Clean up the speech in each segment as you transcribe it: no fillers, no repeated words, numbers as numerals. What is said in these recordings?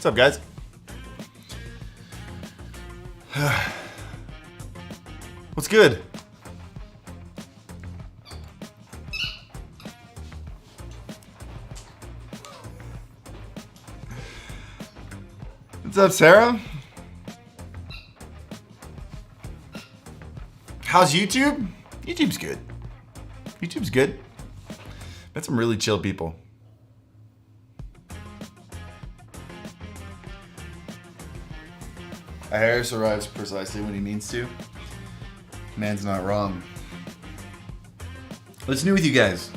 What's up, guys? What's good? What's up, Sarah? How's YouTube? YouTube's good. YouTube's good. Met some really chill people. Harris arrives precisely when he means to. Man's not wrong. What's new with you guys?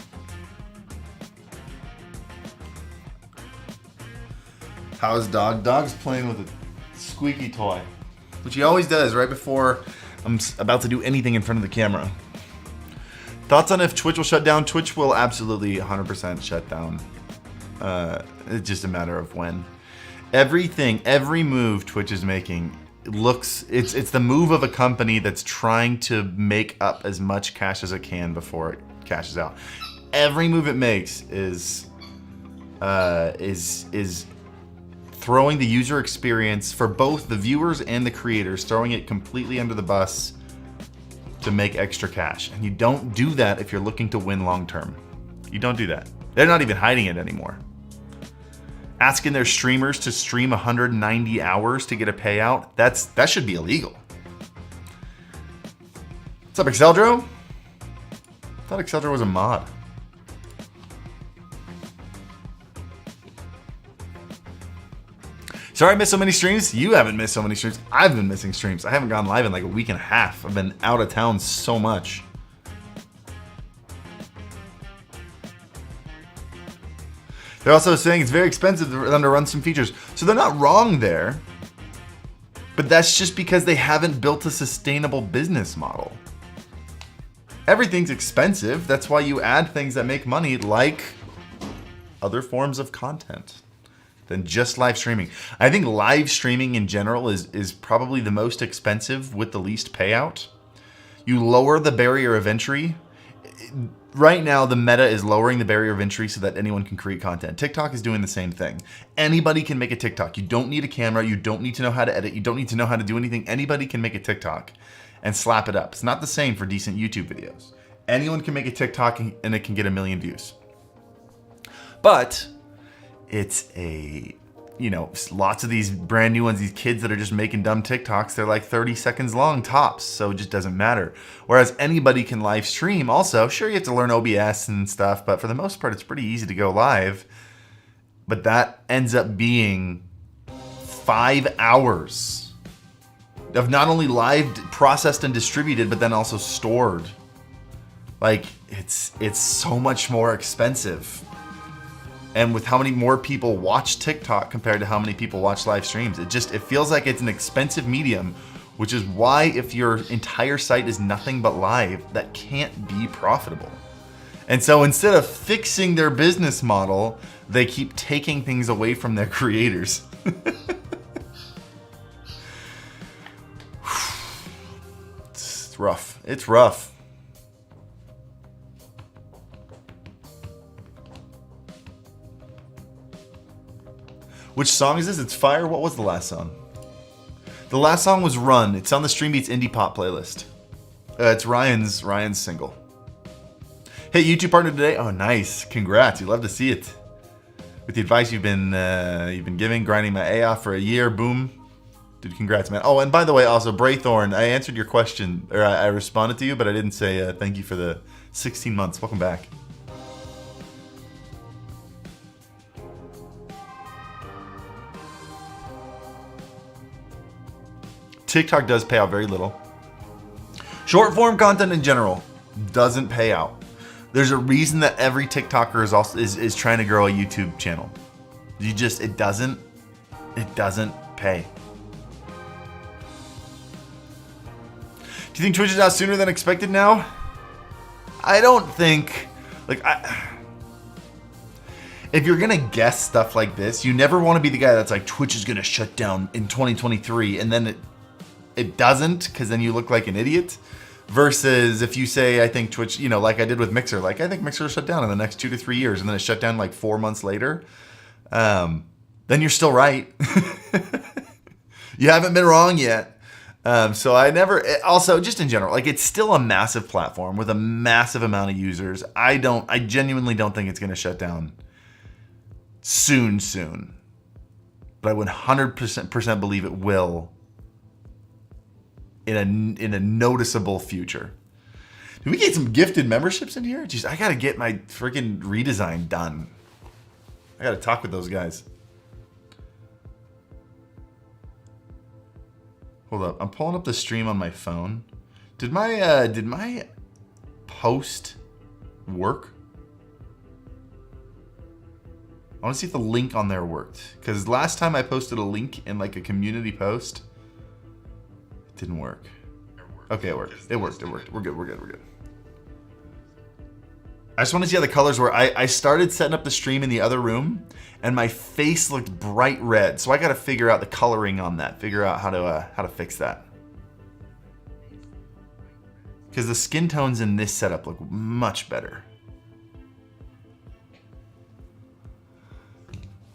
How's Dog? Dog's playing with a squeaky toy, which he always does right before I'm about to do anything in front of the camera. Thoughts on if Twitch will shut down? Twitch will absolutely 100% shut down. It's just a matter of when. Everything, every move Twitch is making it's the move of a company that's trying to make up as much cash as it can before it cashes out. Every move it makes is throwing the user experience for both the viewers and the creators, throwing it completely under the bus to make extra cash. And you don't do that if you're looking to win long term. You don't do that. They're not even hiding it anymore. Asking their streamers to stream 190 hours to get a payout, that should be illegal. What's up, Exceldro? I thought Exceldro was a mod. Sorry I missed so many streams. You haven't missed so many streams. I've been missing streams. I haven't gone live in like a week and a half. I've been out of town so much. They're also saying it's very expensive for them to run some features. So they're not wrong there. But that's just because they haven't built a sustainable business model. Everything's expensive. That's why you add things that make money, like other forms of content than just live streaming. I think live streaming in general is probably the most expensive with the least payout. You lower the barrier of entry. Right now, the meta is lowering the barrier of entry so that anyone can create content. TikTok is doing the same thing. Anybody can make a TikTok. You don't need a camera. You don't need to know how to edit. You don't need to know how to do anything. Anybody can make a TikTok and slap it up. It's not the same for decent YouTube videos. Anyone can make a TikTok and it can get 1 million views. But it's lots of these brand new ones, these kids that are just making dumb TikToks, they're like 30 seconds long tops, so it just doesn't matter. Whereas anybody can live stream also. Sure, you have to learn OBS and stuff, but for the most part, it's pretty easy to go live. But that ends up being 5 hours of not only live, processed and distributed, but then also stored. Like, it's so much more expensive. And with how many more people watch TikTok compared to how many people watch live streams, it feels like it's an expensive medium, which is why if your entire site is nothing but live, that can't be profitable. And so instead of fixing their business model, they keep taking things away from their creators. It's rough. It's rough. Which song is this? It's Fire. What was the last song? The last song was Run. It's on the Stream Beats Indie Pop playlist. It's Ryan's single. Hey, YouTube partner today. Oh, nice. Congrats. You love to see it. With the advice you've been giving, grinding my A off for a year. Boom. Dude, congrats, man. Oh, and by the way, also, Braythorn, I answered your question, or I responded to you, but I didn't say thank you for the 16 months. Welcome back. TikTok does pay out very little. Short form content in general doesn't pay out. There's a reason that every TikToker is trying to grow a YouTube channel. It doesn't pay. Do you think Twitch is out sooner than expected now? I don't think, if you're gonna guess stuff like this, you never want to be the guy that's like, Twitch is gonna shut down in 2023, and then it doesn't, because then you look like an idiot. Versus if you say, I think Twitch, like I did with Mixer, like I think Mixer will shut down in the next 2 to 3 years, and then it shut down like 4 months later. then you're still right. You haven't been wrong yet. So I never, also just in general, like it's still a massive platform with a massive amount of users. I genuinely don't think it's going to shut down soon. But I would 100% believe it will in a noticeable future. Did we get some gifted memberships in here? Jeez, I got to get my freaking redesign done. I got to talk with those guys. Hold up, I'm pulling up the stream on my phone. Did my post work? I want to see if the link on there worked. Because last time I posted a link in like a community post, it didn't work. Okay, it worked. It worked. We're good. I just want to see how the colors were. I started setting up the stream in the other room, and my face looked bright red. So I got to figure out the coloring on that. Figure out how to fix that. Because the skin tones in this setup look much better.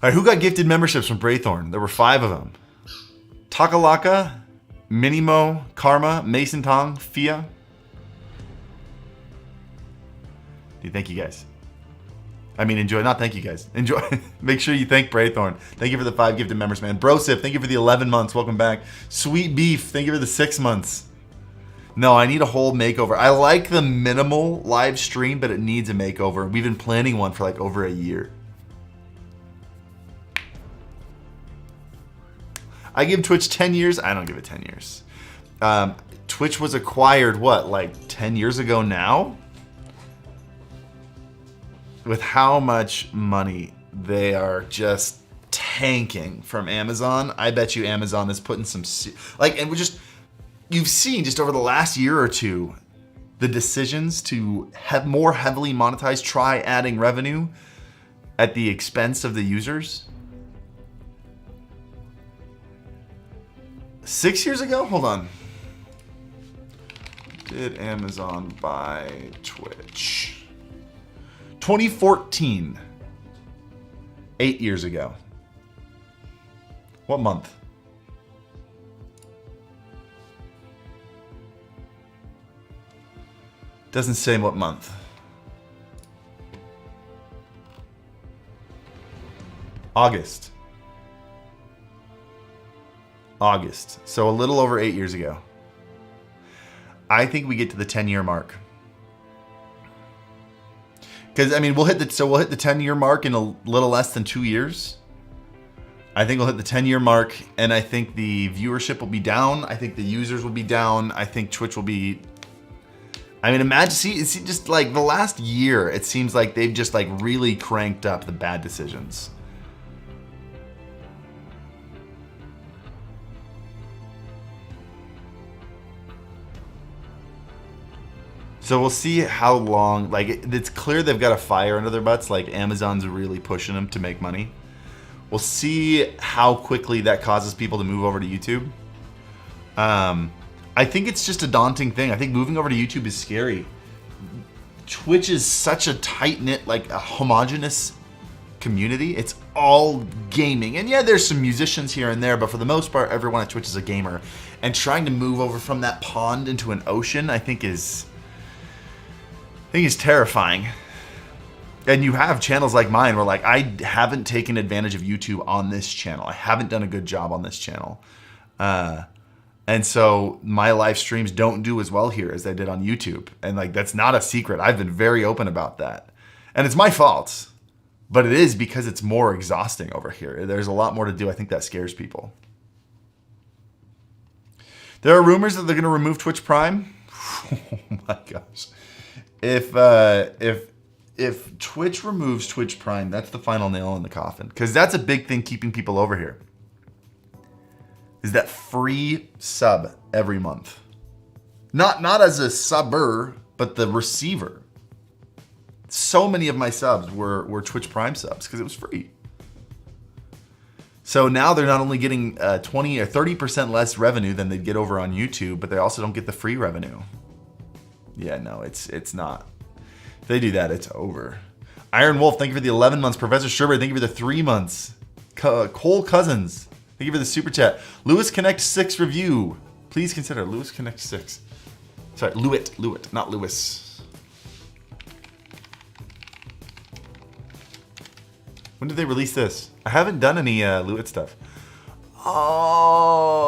All right, who got gifted memberships from Braythorn? There were 5 of them. Takalaka, Minimo, Karma, Mason Tong, Fia. Dude, thank you guys. I mean, enjoy. Not thank you guys. Enjoy. Make sure you thank Braythorn. Thank you for the 5 gifted members, man. Brosip, thank you for the 11 months. Welcome back. Sweet Beef, thank you for the 6 months. No, I need a whole makeover. I like the minimal live stream, but it needs a makeover. We've been planning one for like over a year. I give Twitch 10 years. I don't give it 10 years. Twitch was acquired, what, like 10 years ago now? With how much money they are just tanking from Amazon, I bet you Amazon is putting some, and you've seen just over the last year or two, the decisions to have more heavily monetize, try adding revenue at the expense of the users. 6 years ago? Hold on. Did Amazon buy Twitch? 2014. 8 years ago. What month? Doesn't say what month. August. So a little over 8 years ago. I think we get to the 10-year mark. Because I mean, we'll hit the 10-year mark in a little less than 2 years. I think we'll hit the 10-year mark, and I think the viewership will be down. I think the users will be down. I think Twitch will be. I mean, imagine see just like the last year, it seems like they've just like really cranked up the bad decisions. So we'll see how long, like it's clear they've got a fire under their butts, like Amazon's really pushing them to make money. We'll see how quickly that causes people to move over to YouTube. I think it's just a daunting thing. I think moving over to YouTube is scary. Twitch is such a tight-knit, like a homogenous community. It's all gaming. And yeah, there's some musicians here and there, but for the most part, everyone at Twitch is a gamer. And trying to move over from that pond into an ocean, I think is terrifying. And you have channels like mine where like I haven't taken advantage of YouTube on this channel. I haven't done a good job on this channel. And so my live streams don't do as well here as they did on YouTube. And like that's not a secret. I've been very open about that. And it's my fault. But it is because it's more exhausting over here. There's a lot more to do. I think that scares people. There are rumors that they're going to remove Twitch Prime. Oh my gosh. If Twitch removes Twitch Prime, that's the final nail in the coffin. Because that's a big thing keeping people over here. Is that free sub every month. Not as a subber, but the receiver. So many of my subs were Twitch Prime subs because it was free. So now they're not only getting 20 or 30% less revenue than they'd get over on YouTube, but they also don't get the free revenue. Yeah, no, it's not. If they do that, it's over. Iron Wolf, thank you for the 11 months. Professor Sherbert, thank you for the 3 months. Cole Cousins, thank you for the super chat. Lewis Connect 6 review. Please consider Lewis Connect 6. Sorry, Lewitt, not Lewis. When did they release this? I haven't done any Lewitt stuff. Oh.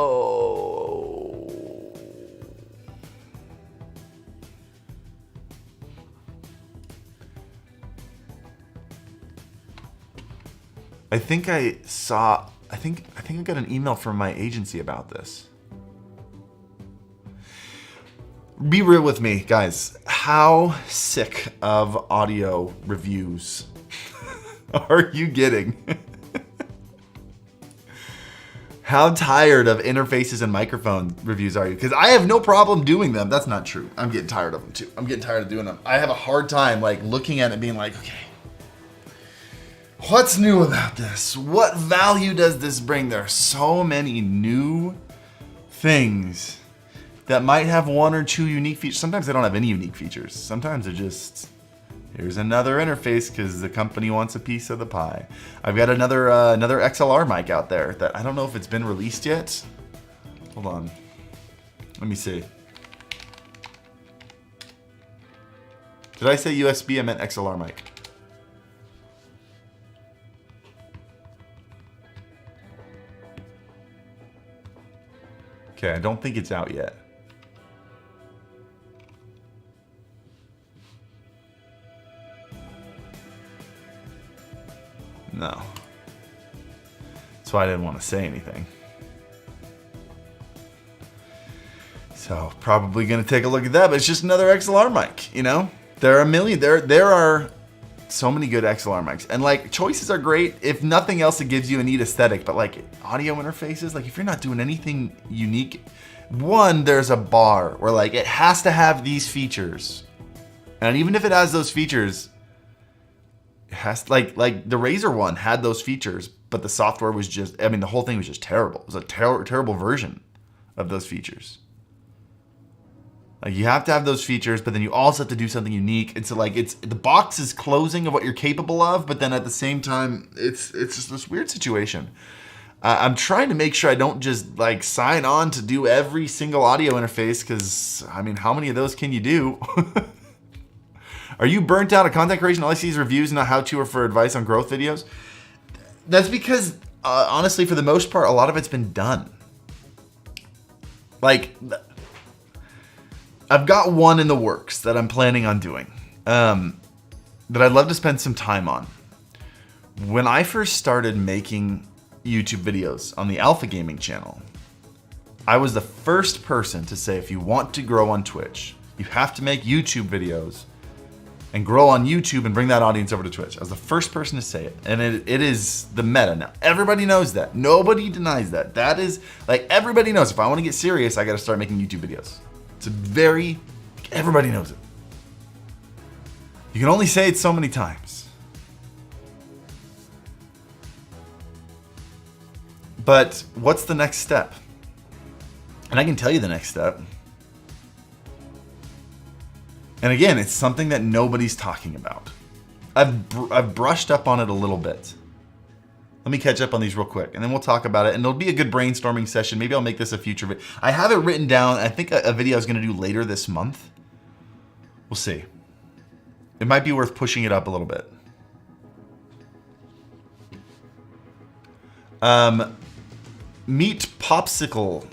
I think I got an email from my agency about this. Be real with me, guys. How sick of audio reviews are you getting? How tired of interfaces and microphone reviews are you? Because I have no problem doing them. That's not true. I'm getting tired of them too. I'm getting tired of doing them. I have a hard time like looking at it and being like, okay, what's new about this? What value does this bring? There are so many new things that might have one or two unique features. Sometimes they don't have any unique features. Sometimes they're just, here's another interface because the company wants a piece of the pie. I've got another XLR mic out there that I don't know if it's been released yet. Hold on. Let me see. Did I say USB? I meant XLR mic. Okay, I don't think it's out yet. No. That's why I didn't want to say anything. So probably gonna take a look at that, but it's just another XLR mic, you know? There are a million, there are so many good XLR mics. And like choices are great. If nothing else, it gives you a neat aesthetic, but like audio interfaces, like if you're not doing anything unique, one, there's a bar where like it has to have these features. And even if it has those features, it has like the Razer one had those features, but the software was just, I mean, the whole thing was just terrible. It was a terrible version of those features. Like you have to have those features, but then you also have to do something unique. And so like it's the box is closing of what you're capable of, but then at the same time, it's just this weird situation. I'm trying to make sure I don't just like sign on to do every single audio interface because I mean, how many of those can you do? Are you burnt out of content creation? All I see is reviews, not how to or for advice on growth videos. That's because honestly, for the most part, a lot of it's been done. Like I've got one in the works that I'm planning on doing that I'd love to spend some time on. When I first started making YouTube videos on the Alpha Gaming channel, I was the first person to say if you want to grow on Twitch, you have to make YouTube videos and grow on YouTube and bring that audience over to Twitch. I was the first person to say it. And it is the meta now. Everybody knows that. Nobody denies that. That is, like, everybody knows if I want to get serious, I got to start making YouTube videos. It's everybody knows it. You can only say it so many times. But what's the next step? And I can tell you the next step. And again, it's something that nobody's talking about. I've brushed up on it a little bit. Let me catch up on these real quick, and then we'll talk about it. And it'll be a good brainstorming session. Maybe I'll make this a future video. I have it written down. I think a video I was going to do later this month. We'll see. It might be worth pushing it up a little bit. Meet Popsicle.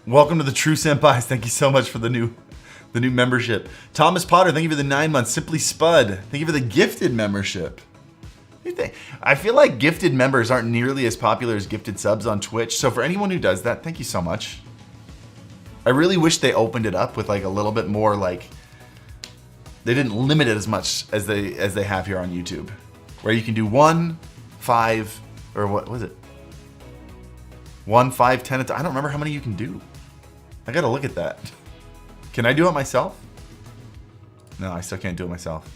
Welcome to the True Senpais. Thank you so much for the new membership. Thomas Potter, thank you for the 9 months. Simply Spud, thank you for the gifted membership. I feel like gifted members aren't nearly as popular as gifted subs on Twitch. So for anyone who does that, thank you so much. I really wish they opened it up with like a little bit more like, they didn't limit it as much as they have here on YouTube, where you can do 1, 5, or what was it? 1, 5, 10. I don't remember how many you can do. I gotta look at that. Can I do it myself? No, I still can't do it myself.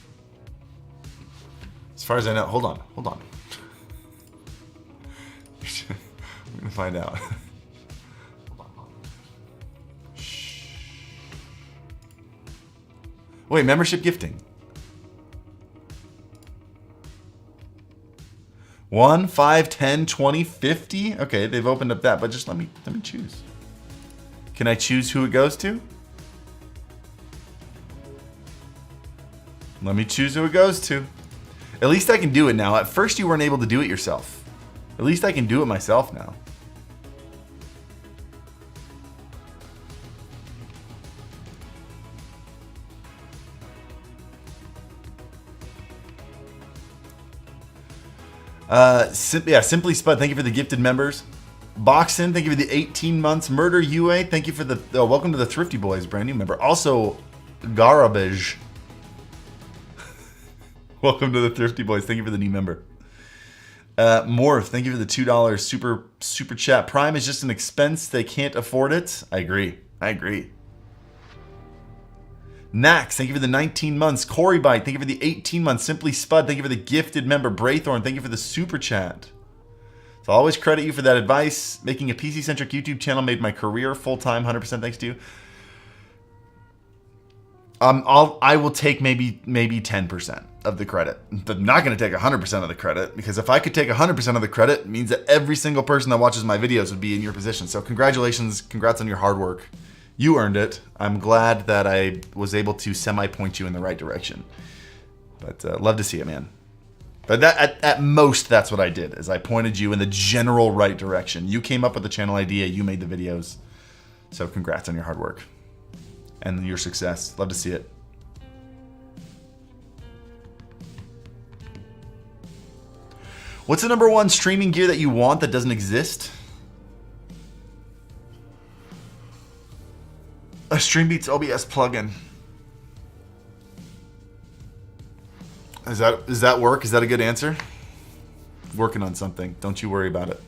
As far as I know, hold on. I'm gonna find out. Shh. Wait, membership gifting. 1, 5, 10, 20, 50. Okay, they've opened up that, but just let me choose. Can I choose who it goes to? Let me choose who it goes to. At least I can do it now. At first you weren't able to do it yourself. At least I can do it myself now. Simply Spud, thank you for the gifted members. Boxin, thank you for the 18 months. Murder UA, thank you for the welcome to the Thrifty Boys, brand new member. Also, Garbage. Welcome to the Thrifty Boys. Thank you for the new member. Morph, thank you for the $2 super chat. Prime is just an expense. They can't afford it. I agree. Nax, thank you for the 19 months. Corey Bite, thank you for the 18 months. Simply Spud, thank you for the gifted member. Braythorn, thank you for the super chat. So I'll always credit you for that advice. Making a PC-centric YouTube channel made my career full-time. 100% thanks to you. I will take maybe 10% of the credit. But I'm not going to take 100% of the credit, because if I could take 100% of the credit, it means that every single person that watches my videos would be in your position. So congratulations, congrats on your hard work. You earned it. I'm glad that I was able to semi-point you in the right direction. But love to see it, man. But that, at most, that's what I did, is I pointed you in the general right direction. You came up with the channel idea. You made the videos. So congrats on your hard work and your success. Love to see it. What's the #1 streaming gear that you want that doesn't exist? A StreamBeats OBS plugin. Does that work? Is that a good answer? Working on something. Don't you worry about it.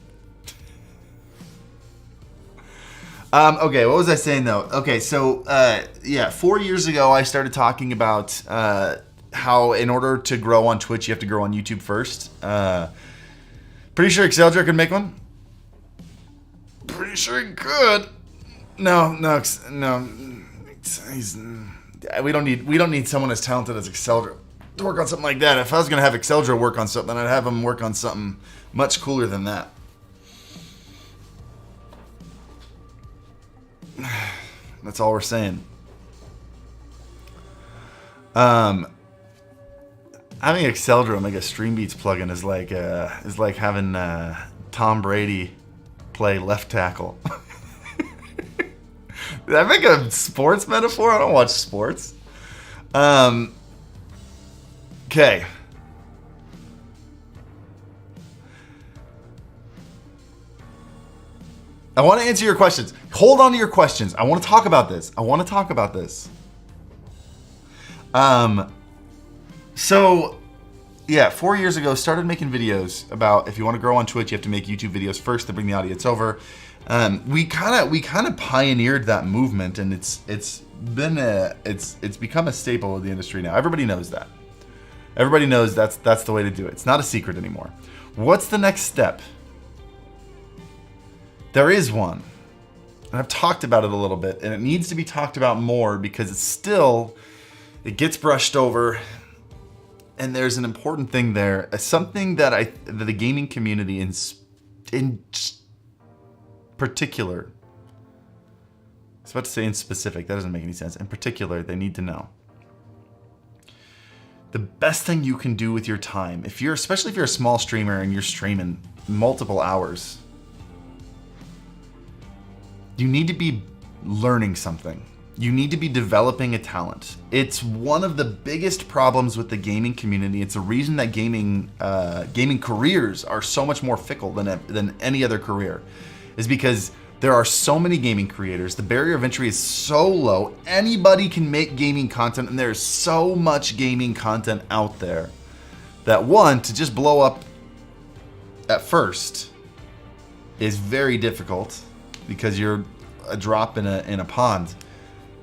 Okay, what was I saying though? Okay, so yeah, 4 years ago I started talking about how in order to grow on Twitch you have to grow on YouTube first. Pretty sure Exceldra could make one. Pretty sure he could. No. We don't need someone as talented as Exceldra to work on something like that. If I was gonna have Exceldra work on something, I'd have him work on something much cooler than that. That's all we're saying. Having Exceldra make a StreamBeats plugin is like having Tom Brady play left tackle. Did I make a sports metaphor? I don't watch sports. Okay. I want to answer your questions. Hold on to your questions. I want to talk about this. So, yeah, 4 years ago, started making videos about if you want to grow on Twitch, you have to make YouTube videos first to bring the audience over. We kind of pioneered that movement, and it's become a staple of the industry now. Everybody knows that. Everybody knows that's the way to do it. It's not a secret anymore. What's the next step? There is one, and I've talked about it a little bit, and it needs to be talked about more because it gets brushed over, and there's an important thing there. Something that the gaming community in particular, I was about to say in specific, that doesn't make any sense. In particular, they need to know. The best thing you can do with your time, especially if you're a small streamer and you're streaming multiple hours, you need to be learning something. You need to be developing a talent. It's one of the biggest problems with the gaming community. It's a reason that gaming careers are so much more fickle than any other career, is because there are so many gaming creators. The barrier of entry is so low. Anybody can make gaming content, and there's so much gaming content out there that to just blow up at first is very difficult, because you're a drop in a pond.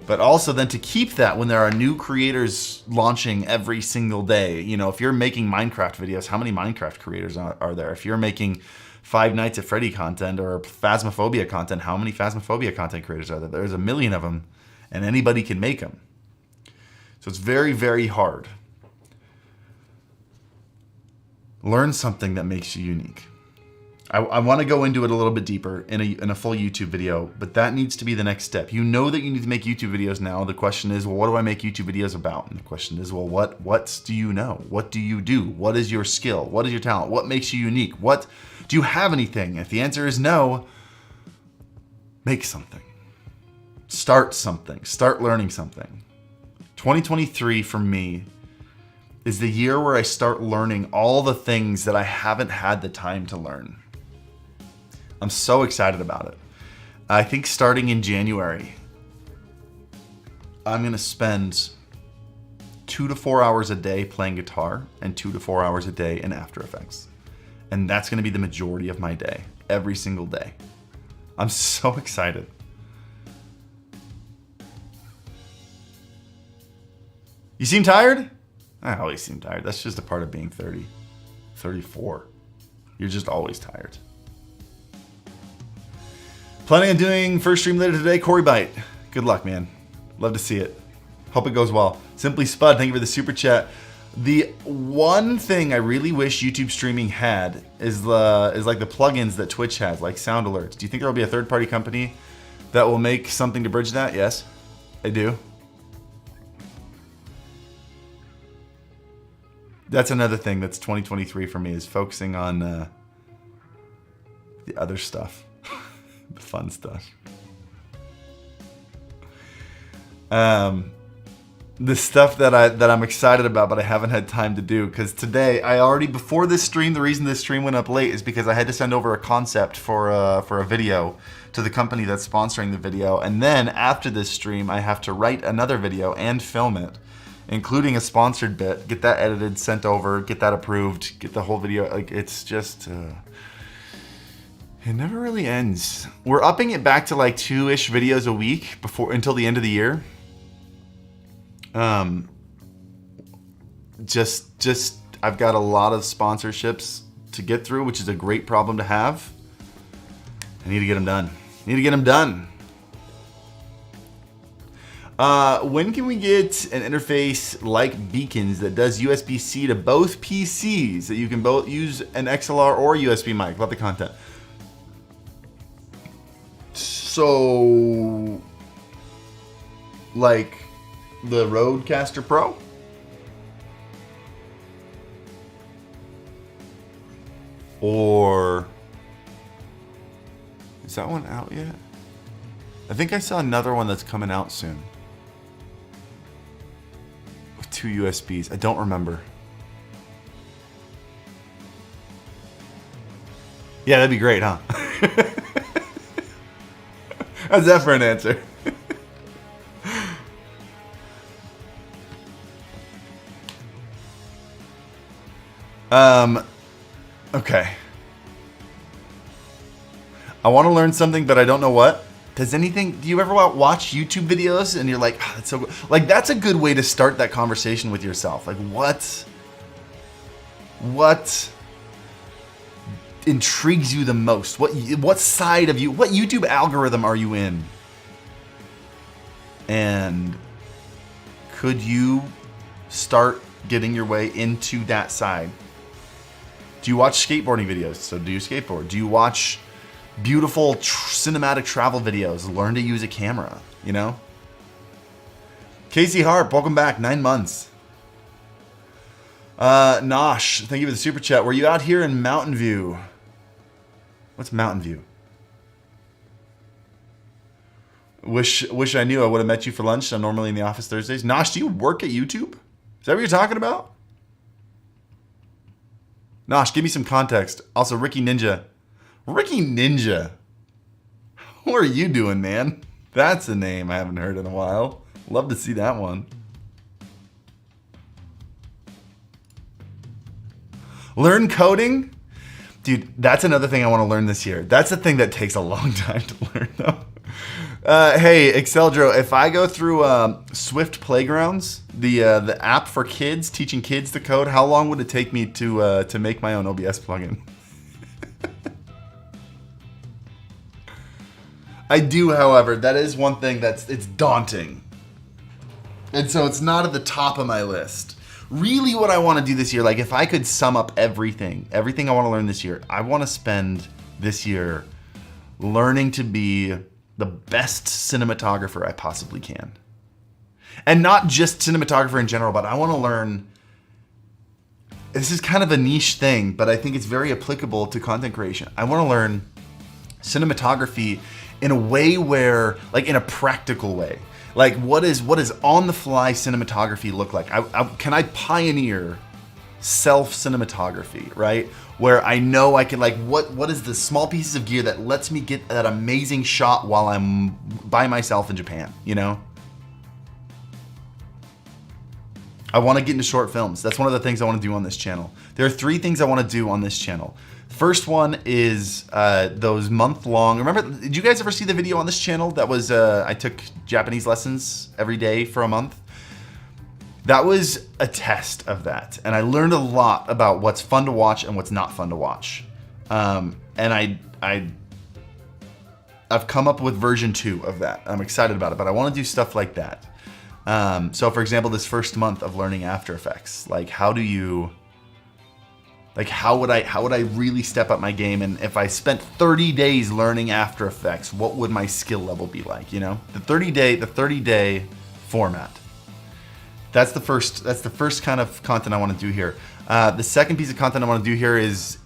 But also then to keep that when there are new creators launching every single day. You know, if you're making Minecraft videos, how many Minecraft creators are there? If you're making Five Nights at Freddy content or Phasmophobia content, how many Phasmophobia content creators are there? There's a million of them, and anybody can make them. So it's very, very hard. Learn something that makes you unique. I want to go into it a little bit deeper in a full YouTube video, but that needs to be the next step. You know that you need to make YouTube videos now. The question is, well, what do I make YouTube videos about? And the question is, well, what do you know? What do you do? What is your skill? What is your talent? What makes you unique? What do you have anything? If the answer is no, make something. Start something. Start learning something. 2023 for me is the year where I start learning all the things that I haven't had the time to learn. I'm so excited about it. I think starting in January, I'm going to spend 2 to 4 hours a day playing guitar and 2 to 4 hours a day in After Effects. And that's going to be the majority of my day, every single day. I'm so excited. You seem tired? I always seem tired. That's just a part of being 30, 34. You're just always tired. Planning on doing first stream later today, Corey Bite. Good luck, man. Love to see it. Hope it goes well. Simply Spud, thank you for the super chat. The one thing I really wish YouTube streaming had is like the plugins that Twitch has, like sound alerts. Do you think there will be a third-party company that will make something to bridge that? Yes, I do. That's another thing that's 2023 for me, is focusing on the other stuff. The fun stuff. The stuff that I'm excited about, but I haven't had time to do, because today before this stream, the reason this stream went up late is because I had to send over a concept for a video to the company that's sponsoring the video, and then after this stream, I have to write another video and film it, including a sponsored bit, get that edited, sent over, get that approved, get the whole video. Like, it's just it never really ends. We're upping it back to like 2-ish videos a week until the end of the year. Just I've got a lot of sponsorships to get through, which is a great problem to have. I need to get them done. When can we get an interface like Beacons that does USB-C to both PCs, that you can both use an XLR or USB mic? Love the content. So, like the Rodecaster Pro? Or is that one out yet? I think I saw another one that's coming out soon. With 2 USBs. I don't remember. Yeah, that'd be great, huh? How's that for an answer? Okay. I want to learn something, but I don't know what. Do you ever watch YouTube videos and you're like, oh, that's so good. Like, that's a good way to start that conversation with yourself. Like, what intrigues you the most? What side of you, what YouTube algorithm are you in? And could you start getting your way into that side? Do you watch skateboarding videos? So do you skateboard? Do you watch beautiful cinematic travel videos? Learn to use a camera, you know? Casey Hart, welcome back, 9 months. Nosh, thank you for the super chat. Were you out here in Mountain View? What's Mountain View? Wish I knew. I would have met you for lunch. I'm normally in the office Thursdays. Nosh, do you work at YouTube? Is that what you're talking about? Nosh, give me some context. Also, Ricky Ninja. Ricky Ninja. What are you doing, man? That's a name I haven't heard in a while. Love to see that one. Learn coding? Dude, that's another thing I want to learn this year. That's the thing that takes a long time to learn, though. Hey, Exceldro, if I go through Swift Playgrounds, the app for kids, teaching kids to code, how long would it take me to make my own OBS plugin? I do, however, that is one thing it's daunting. And so it's not at the top of my list. really what I want to do this year, like if I could sum up everything I want to learn this year, I want to spend this year learning to be the best cinematographer I possibly can. And not just cinematographer in general, but I want to learn, this is kind of a niche thing, but I think it's very applicable to content creation. I want to learn cinematography in a way where, like in a practical way. Like what is on the fly cinematography look like? Can I pioneer self cinematography, right? Where I know I can, like, what is the small pieces of gear that lets me get that amazing shot while I'm by myself in Japan, you know? I want to get into short films. That's one of the things I want to do on this channel. There are 3 things I want to do on this channel. First one is those month-long, remember, did you guys ever see the video on this channel that was, I took Japanese lessons every day for a month? That was a test of that. And I learned a lot about what's fun to watch and what's not fun to watch. And I've come up with version 2 of that. I'm excited about it, but I want to do stuff like that. So for example, this first month of learning After Effects, like how would I really step up my game? And if I spent 30 days learning After Effects, what would my skill level be like, you know? The 30-day format. That's the first kind of content I want to do here. The second piece of content I want to do here is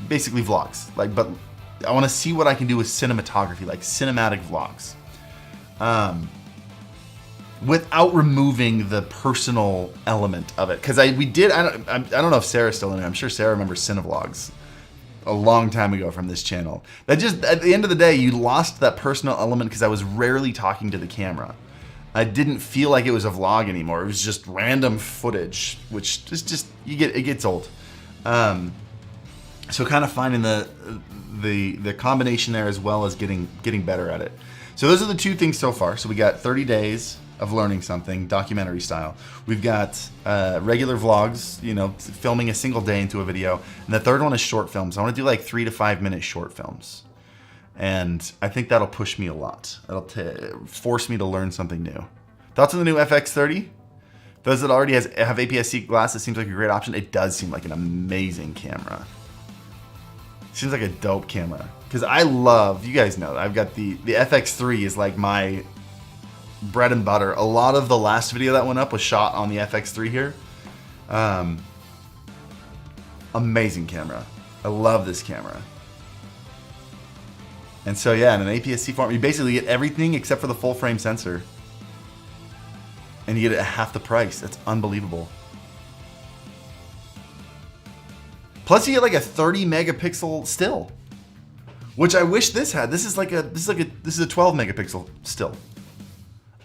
basically vlogs. But I want to see what I can do with cinematography, like cinematic vlogs, without removing the personal element of it. Because I don't know if Sarah's still in it. I'm sure Sarah remembers Cinevlogs a long time ago from this channel. That just, at the end of the day, you lost that personal element because I was rarely talking to the camera. I didn't feel like it was a vlog anymore. It was just random footage, which just it gets old. So kind of finding the combination there, as well as getting better at it. So those are the 2 things so far. So we got 30 days of learning something, documentary style. We've got regular vlogs, you know, filming a single day into a video. And the third one is short films. I want to do like 3 to 5 minute short films. And I think that'll push me a lot. It'll force me to learn something new. Thoughts on the new FX30? Those that already have APS-C glass, it seems like a great option. It does seem like an amazing camera. Seems like a dope camera. Because I love, you guys know, I've got the FX3 is like my bread and butter. A lot of the last video that went up was shot on the FX3 here. Amazing camera. I love this camera. And so yeah, in an APS-C form, you basically get everything except for the full frame sensor. And you get it at half the price. That's unbelievable. Plus you get like a 30 megapixel still, which I wish this had. This is a 12 megapixel still.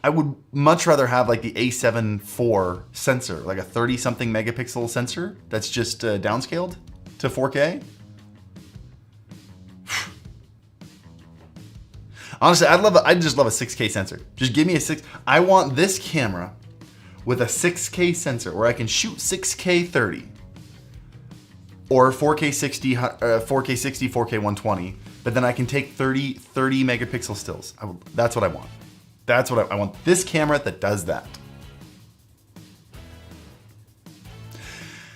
I would much rather have like the A7 IV sensor, like a 30 something megapixel sensor that's just downscaled to 4K. Honestly, I'd just love a 6K sensor. Just give me a 6. I want this camera with a 6K sensor where I can shoot 6K 30 or 4K 60, 4K 120, but then I can take 30 megapixel stills. That's what I want. That's what I want. This camera that does that.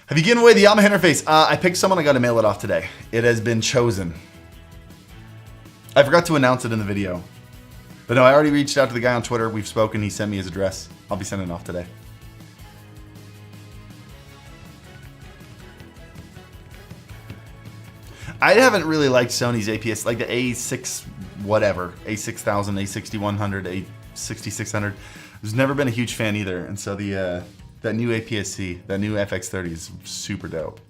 Have you given away the Yamaha interface? I picked someone. I got to mail it off today. It has been chosen. I forgot to announce it in the video. But no, I already reached out to the guy on Twitter. We've spoken. He sent me his address. I'll be sending it off today. I haven't really liked Sony's APS, like the A6 whatever, A6000, A6100, A6600. I've never been a huge fan either. And so that new APS-C, that new FX30 is super dope.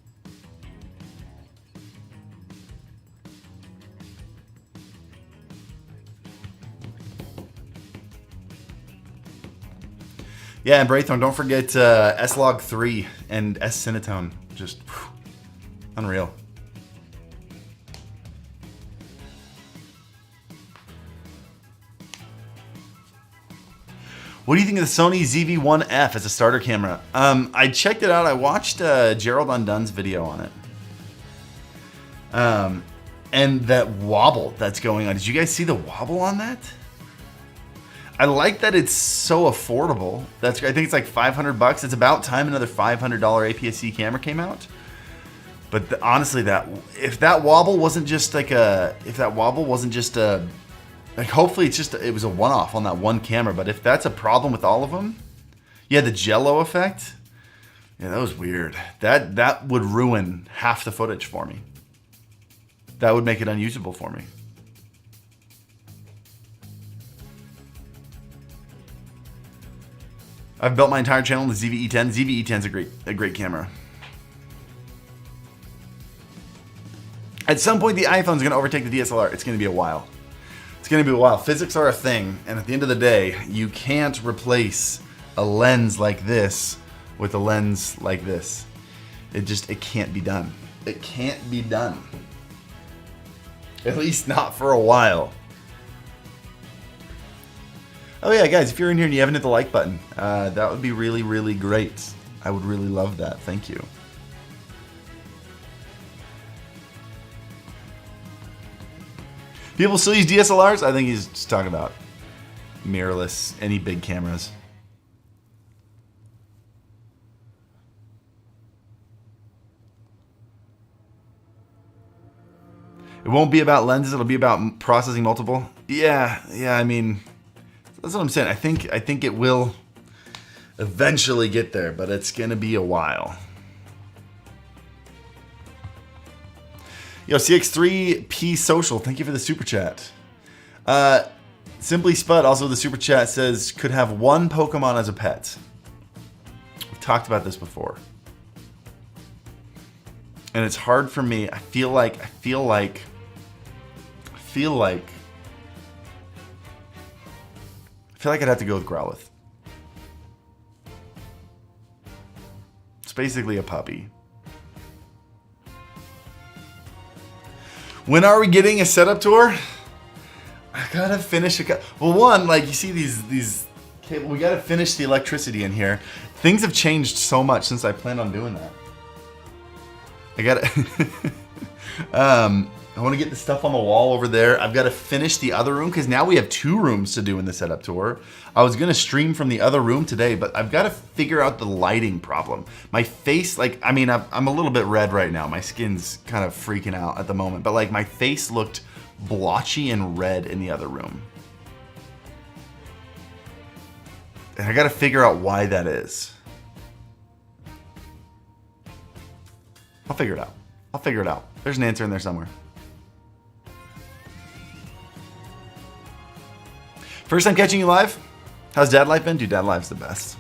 Yeah, and Braithorn, don't forget S-Log 3 and S-Cinetone. Just whew, unreal. What do you think of the Sony ZV-1F as a starter camera? I checked it out. I watched Gerald Undun's video on it. And that wobble that's going on. Did you guys see the wobble on that? I like that it's so affordable. I think it's like $500. It's about time another $500 APS-C camera came out. But honestly, if that wobble wasn't just like hopefully it was a one-off on that one camera. But if that's a problem with all of them, yeah, the jello effect, yeah, that was weird. That would ruin half the footage for me. That would make it unusable for me. I've built my entire channel on the ZV-E10. ZV-E10 is a great camera. At some point, the iPhone's going to overtake the DSLR. It's going to be a while. It's going to be a while. Physics are a thing, and at the end of the day, you can't replace a lens like this with a lens like this. It can't be done. It can't be done. At least not for a while. Oh yeah, guys, if you're in here and you haven't hit the like button, that would be really, really great. I would really love that. Thank you. People still use DSLRs? I think he's just talking about mirrorless, any big cameras. It won't be about lenses, it'll be about processing multiple. Yeah, I mean, that's what I'm saying. I think it will eventually get there, but it's gonna be a while. Yo, CX3P Social, thank you for the super chat. Simply Spud, also the super chat says, could have one Pokemon as a pet. We've talked about this before. And it's hard for me. I feel like I'd have to go with Growlithe. It's basically a puppy. When are we getting a setup tour? I gotta finish well, one, like you see these cable, we gotta finish the electricity in here. Things have changed so much since I planned on doing that. I gotta I want to get the stuff on the wall over there. I've got to finish the other room because now we have 2 rooms to do in the setup tour. I was going to stream from the other room today, but I've got to figure out the lighting problem. My face, I'm a little bit red right now. My skin's kind of freaking out at the moment, but like my face looked blotchy and red in the other room. And I got to figure out why that is. I'll figure it out. There's an answer in there somewhere. First time catching you live? How's dad life been? Dude, dad life's the best.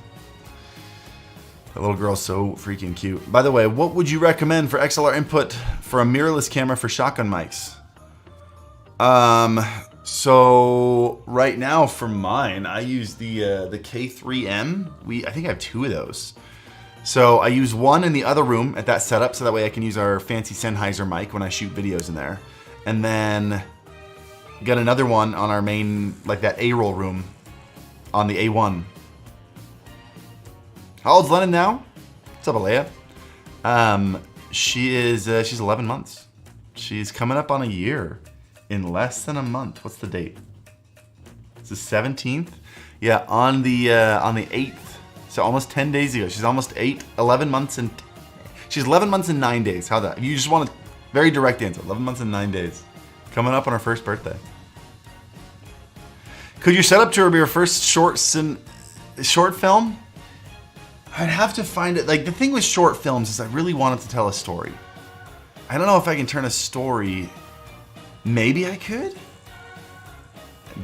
That little girl's so freaking cute. By the way, what would you recommend for XLR input for a mirrorless camera for shotgun mics? So right now for mine, I use the K3M. I think I have 2 of those. So I use one in the other room at that setup, so that way I can use our fancy Sennheiser mic when I shoot videos in there. And then got another one on our main, like that A-roll room on the A1. How old's Lennon now? What's up, Alea? She's 11 months. She's coming up on a year in less than a month. What's the date? It's the 17th. Yeah, on the 8th. So almost 10 days ago. She's almost 11 months and she's 11 months and 9 days. How that? You just want a very direct answer. 11 months and 9 days. Coming up on her first birthday. Could your setup tour be your first short film? I'd have to find it. Like the thing with short films is I really wanted to tell a story. I don't know if I can turn a story. Maybe I could.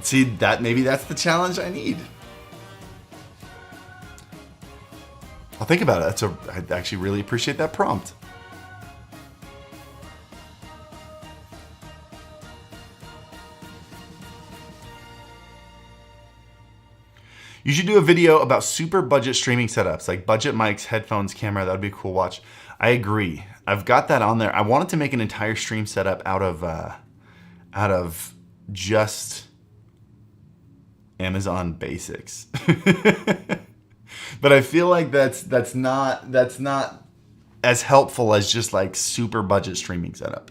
See that? Maybe that's the challenge I need. I'll think about it. I'd actually really appreciate that prompt. You should do a video about super budget streaming setups, like budget mics, headphones, camera. That would be a cool watch. I agree. I've got that on there. I wanted to make an entire stream setup out of just Amazon basics. But I feel like that's not as helpful as just like super budget streaming setup.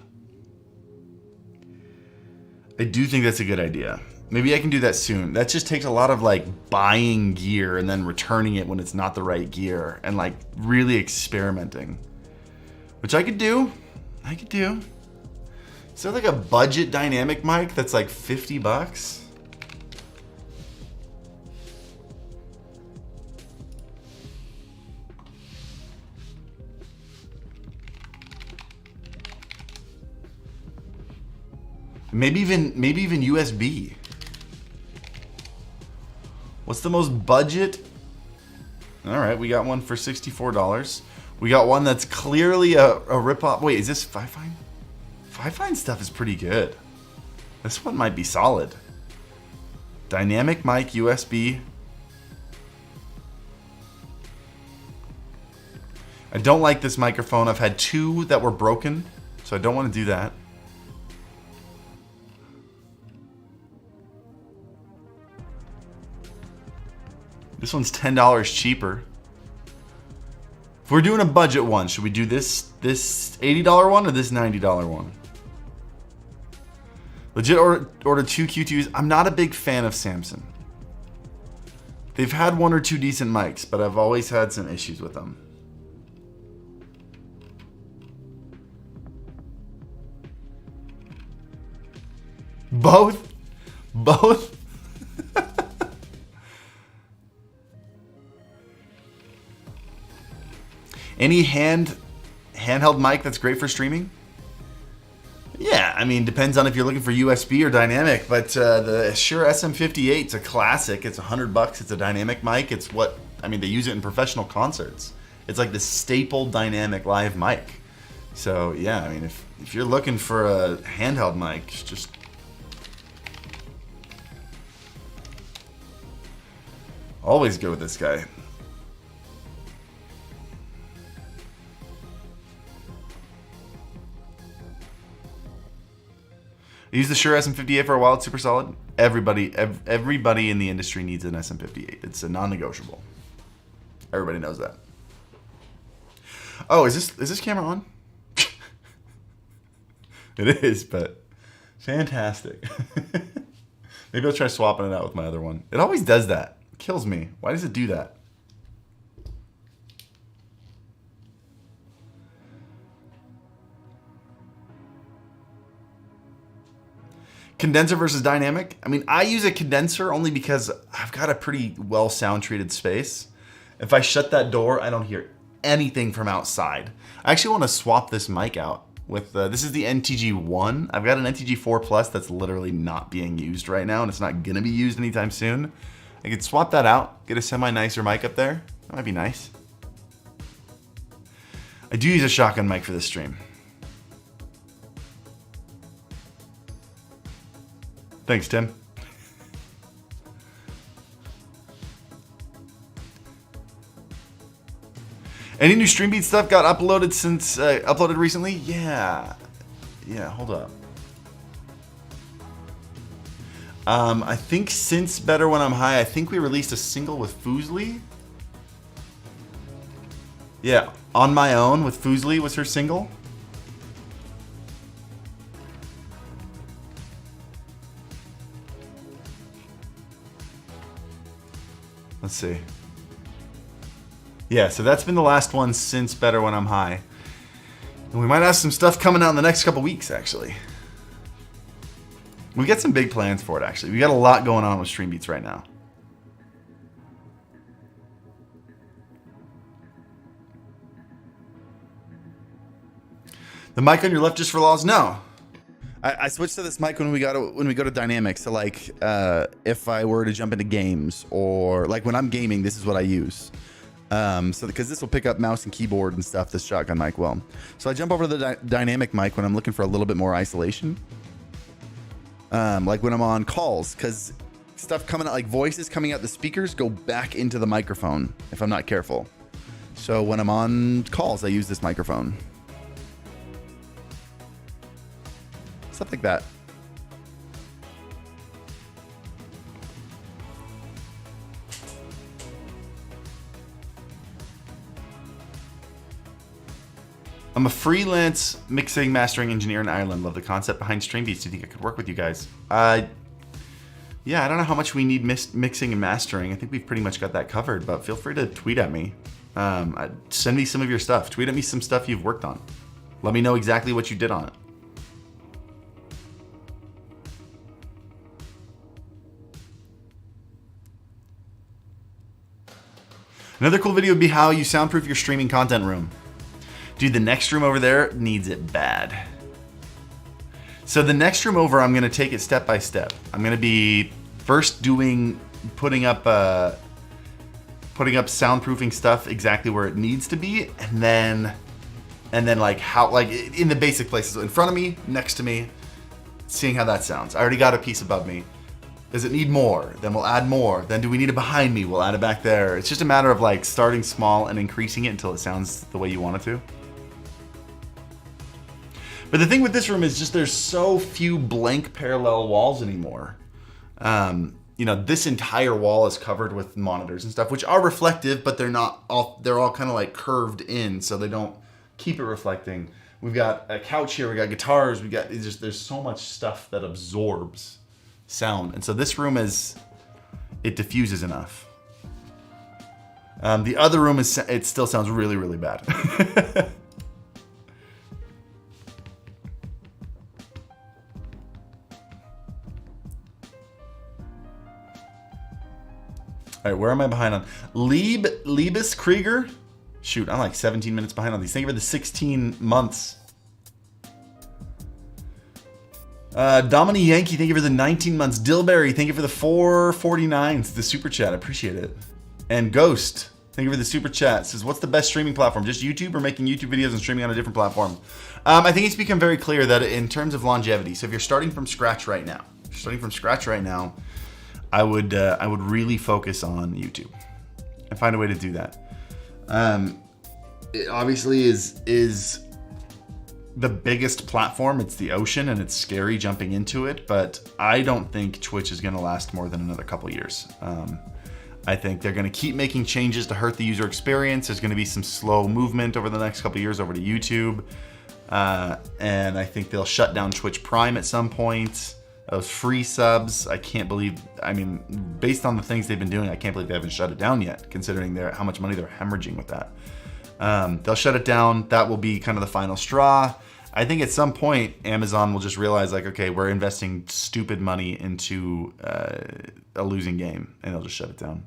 I do think that's a good idea. Maybe I can do that soon. That just takes a lot of like buying gear and then returning it when it's not the right gear and like really experimenting, which I could do. Is there like a budget dynamic mic that's like $50? Maybe even USB. What's the most budget? All right, we got one for $64. We got one that's clearly a ripoff. Wait, is this Fifine? Fifine stuff is pretty good. This one might be solid. Dynamic mic, USB. I don't like this microphone. I've had two that were broken, so I don't want to do that. This one's $10 cheaper. If we're doing a budget one, should we do this $80 one or this $90 one? Legit order two Q2s. I'm not a big fan of Samsung. They've had one or two decent mics, but I've always had some issues with them. Both? Any handheld mic that's great for streaming? Yeah, I mean, depends on if you're looking for USB or dynamic, but the Shure SM58 is a classic. It's $100. It's a dynamic mic. It's what, I mean, they use it in professional concerts. It's like the staple dynamic live mic. So yeah, I mean, if you're looking for a handheld mic, just always go with this guy. I used the Shure SM58 for a while. It's super solid. Everybody in the industry needs an SM58. It's a non-negotiable. Everybody knows that. Oh, is this camera on? It is, but fantastic. Maybe I'll try swapping it out with my other one. It always does that. It kills me. Why does it do that? Condenser versus dynamic. I mean, I use a condenser only because I've got a pretty well sound treated space. If I shut that door, I don't hear anything from outside. I actually want to swap this mic out with, this is the NTG1. I've got an NTG4 Plus that's literally not being used right now, and it's not gonna be used anytime soon. I could swap that out, get a semi-nicer mic up there. That might be nice. I do use a shotgun mic for this stream. Thanks, Tim. Any new StreamBeat stuff got uploaded since uploaded recently? Yeah, hold up. I think since Better When I'm High, I think we released a single with Foosley. Yeah, On My Own with Foosley was her single. Let's see. Yeah, so that's been the last one since Better When I'm High. And we might have some stuff coming out in the next couple weeks, actually. We got some big plans for it, actually. We got a lot going on with StreamBeats right now. The mic on your left just for laws? No. I switched to this mic when we go to dynamics. So like, if I were to jump into games, or like when I'm gaming, this is what I use. So because this will pick up mouse and keyboard and stuff, this shotgun mic will. So I jump over to the dynamic mic when I'm looking for a little bit more isolation. Like when I'm on calls, because stuff coming out, like voices coming out the speakers, go back into the microphone if I'm not careful. So when I'm on calls, I use this microphone. Stuff like that. I'm a freelance mixing, mastering engineer in Ireland. Love the concept behind StreamBeats. Do you think I could work with you guys? Yeah, I don't know how much we need mixing and mastering. I think we've pretty much got that covered, but feel free to tweet at me. Send me some of your stuff. Tweet at me some stuff you've worked on. Let me know exactly what you did on it. Another cool video would be how you soundproof your streaming content room. Dude, the next room over there needs it bad. So the next room over, I'm gonna take it step by step. I'm gonna be first putting up soundproofing stuff exactly where it needs to be, and then like in the basic places in front of me, next to me, seeing how that sounds. I already got a piece above me. Does it need more? Then we'll add more. Then do we need it behind me? We'll add it back there. It's just a matter of like starting small and increasing it until it sounds the way you want it to. But the thing with this room is just there's so few blank parallel walls anymore. You know, this entire wall is covered with monitors and stuff, which are reflective, but they're all kind of like curved in, so they don't keep it reflecting. We've got a couch here, we got guitars, there's so much stuff that absorbs sound. And so this room it diffuses enough. The other room it still sounds really, really bad. All right, where am I behind on? Liebes Krieger? Shoot, I'm like 17 minutes behind on these. Thank you for the 16 months. Domini Yankee, thank you for the 19 months. Dillberry, thank you for the 449s, the super chat. I appreciate it. And Ghost, thank you for the super chat. Says, what's the best streaming platform? Just YouTube or making YouTube videos and streaming on a different platform? I think it's become very clear that in terms of longevity, so if you're starting from scratch right now, I would really focus on YouTube and find a way to do that. It obviously is the biggest platform. It's the ocean, and it's scary jumping into it. But I don't think Twitch is going to last more than another couple years. I think they're going to keep making changes to hurt the user experience. There's going to be some slow movement over the next couple years over to YouTube, and I think they'll shut down Twitch Prime at some point. Those free subs, I can't believe, I mean, based on the things they've been doing, I can't believe they haven't shut it down yet, considering how much money they're hemorrhaging with that. They'll shut it down. That will be kind of the final straw. I think at some point, Amazon will just realize, like, okay, we're investing stupid money into a losing game, and they'll just shut it down.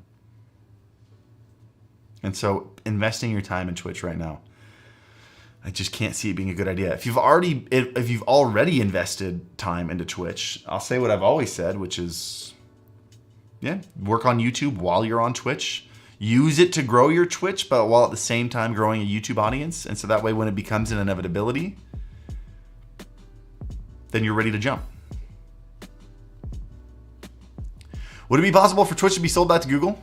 And so investing your time in Twitch right now, I just can't see it being a good idea. If you've already invested time into Twitch, I'll say what I've always said, which is, yeah, work on YouTube while you're on Twitch. Use it to grow your Twitch, but while at the same time growing a YouTube audience. And so that way, when it becomes an inevitability, then you're ready to jump. Would it be possible for Twitch to be sold back to Google?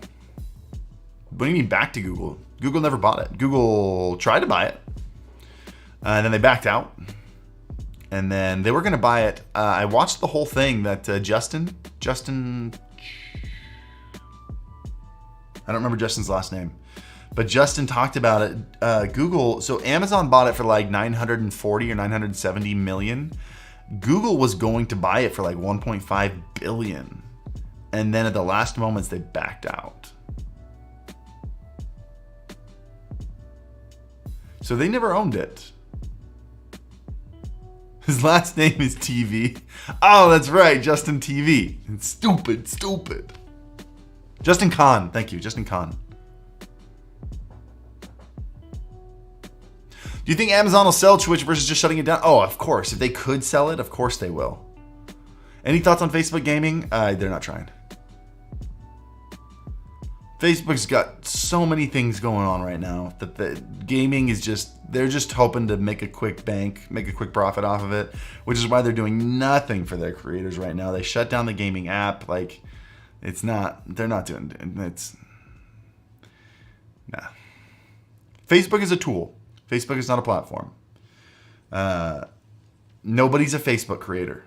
What do you mean back to Google? Google never bought it. Google tried to buy it. And then they backed out. And then they were going to buy it. I watched the whole thing that Justin, I don't remember Justin's last name, but Justin talked about it. Google, so Amazon bought it for like 940 or 970 million. Google was going to buy it for like 1.5 billion. And then at the last moments, they backed out. So they never owned it. His last name is TV. Oh, that's right, Justin TV. It's stupid. Justin Kahn, thank you, Justin Kahn. Do you think Amazon will sell Twitch versus just shutting it down? Oh, of course. If they could sell it, of course they will. Any thoughts on Facebook gaming? They're not trying. Facebook's got so many things going on right now that the gaming is they're just hoping to make a quick profit off of it, which is why they're doing nothing for their creators right now. They shut down the gaming app. Like, they're not doing it. Nah. Facebook is a tool. Facebook is not a platform. Nobody's a Facebook creator.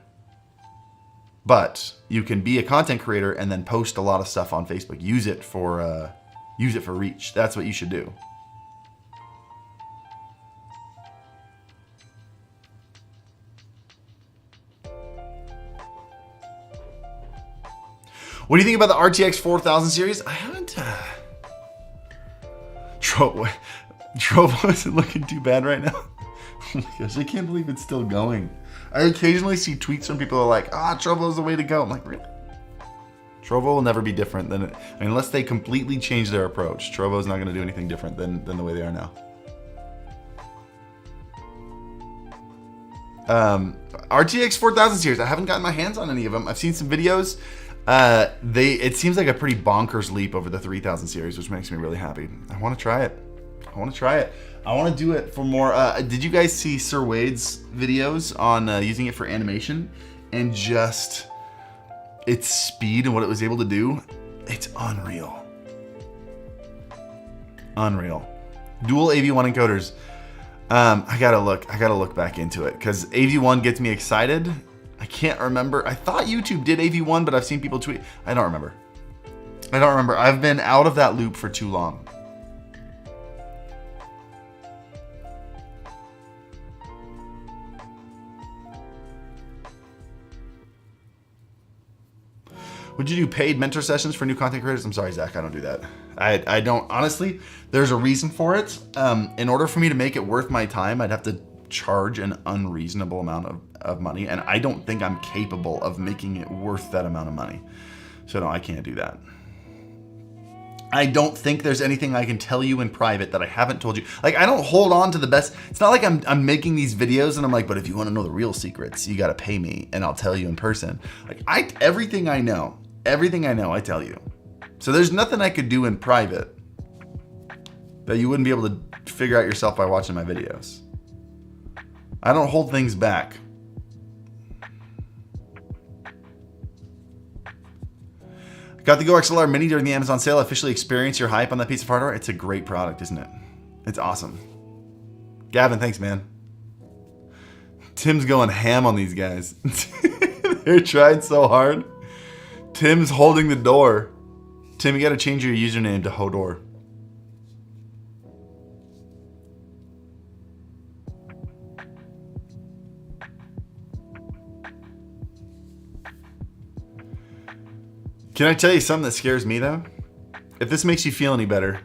But you can be a content creator and then post a lot of stuff on Facebook. Use it for reach. That's what you should do. What do you think about the RTX 4000 series? I haven't. Trovo isn't looking too bad right now. Oh my gosh, I can't believe it's still going. I occasionally see tweets from people who are like, Trovo is the way to go. I'm like, really? Trovo will never be different than it. I mean, unless they completely change their approach. Trovo is not going to do anything different than the way they are now. RTX 4000 series. I haven't gotten my hands on any of them. I've seen some videos. It seems like a pretty bonkers leap over the 3000 series, which makes me really happy. I want to try it. I want to do it for more. Did you guys see Sir Wade's videos on using it for animation and just its speed and what it was able to do? It's unreal. Unreal. Dual AV1 encoders. I gotta look back into it because AV1 gets me excited. I can't remember. I thought YouTube did AV1, but I've seen people tweet. I don't remember. I've been out of that loop for too long. Would you do paid mentor sessions for new content creators? I'm sorry, Zach, I don't do that. I don't, honestly, there's a reason for it. In order for me to make it worth my time, I'd have to charge an unreasonable amount of money, and I don't think I'm capable of making it worth that amount of money. So no, I can't do that. I don't think there's anything I can tell you in private that I haven't told you. Like, I don't hold on to the best. It's not like I'm making these videos and I'm like, but if you want to know the real secrets, you got to pay me and I'll tell you in person. Like, everything I know, I tell you. So there's nothing I could do in private that you wouldn't be able to figure out yourself by watching my videos. I don't hold things back. Got the Go XLR Mini during the Amazon sale. Officially experience your hype on that piece of hardware. It's a great product, isn't it? It's awesome. Gavin, thanks, man. Tim's going ham on these guys. They're trying so hard. Tim's holding the door. Tim, you got to change your username to Hodor. Can I tell you something that scares me, though? If this makes you feel any better,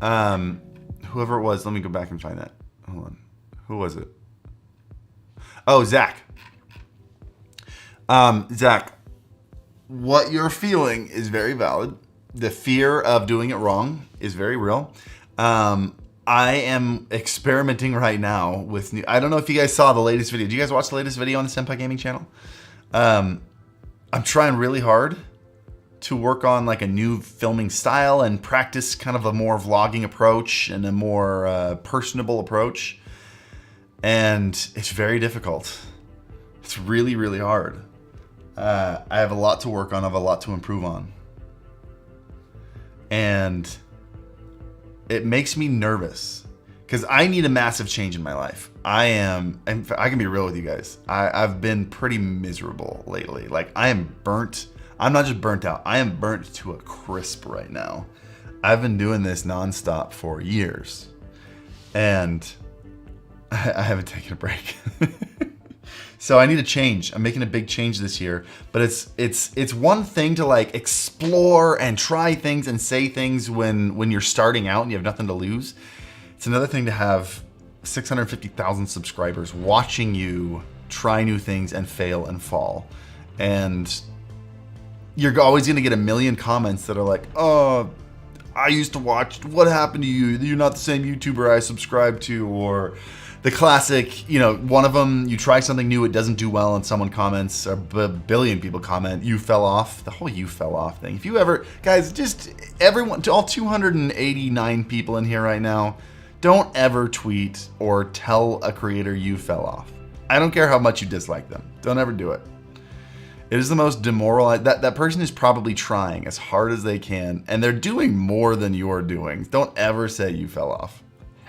whoever it was, let me go back and find that. Hold on. Who was it? Oh, Zach. Zach, what you're feeling is very valid. The fear of doing it wrong is very real. I am experimenting right now with new... I don't know if you guys saw the latest video. Did you guys watch the latest video on the Senpai Gaming channel? I'm trying really hard to work on like a new filming style and practice kind of a more vlogging approach and a more personable approach. And it's very difficult. It's really, really hard. I have a lot to work on. I have a lot to improve on. And it makes me nervous because I need a massive change in my life. I can be real with you guys. I've been pretty miserable lately. Like, I am burnt. I'm not just burnt out. I am burnt to a crisp right now. I've been doing this nonstop for years. And I haven't taken a break. So I need a change. I'm making a big change this year, but it's one thing to like explore and try things and say things when you're starting out and you have nothing to lose. It's another thing to have 650,000 subscribers watching you try new things and fail and fall. And you're always going to get a million comments that are like, oh, I used to watch, what happened to you? You're not the same YouTuber I subscribe to. Or the classic, you know, one of them, you try something new, it doesn't do well, and someone comments, or a billion people comment, you fell off. The whole you fell off thing. If you ever, guys, just everyone, to all 289 people in here right now, don't ever tweet or tell a creator you fell off. I don't care how much you dislike them. Don't ever do it. It is the most demoralizing. That person is probably trying as hard as they can, and they're doing more than you're doing. Don't ever say you fell off.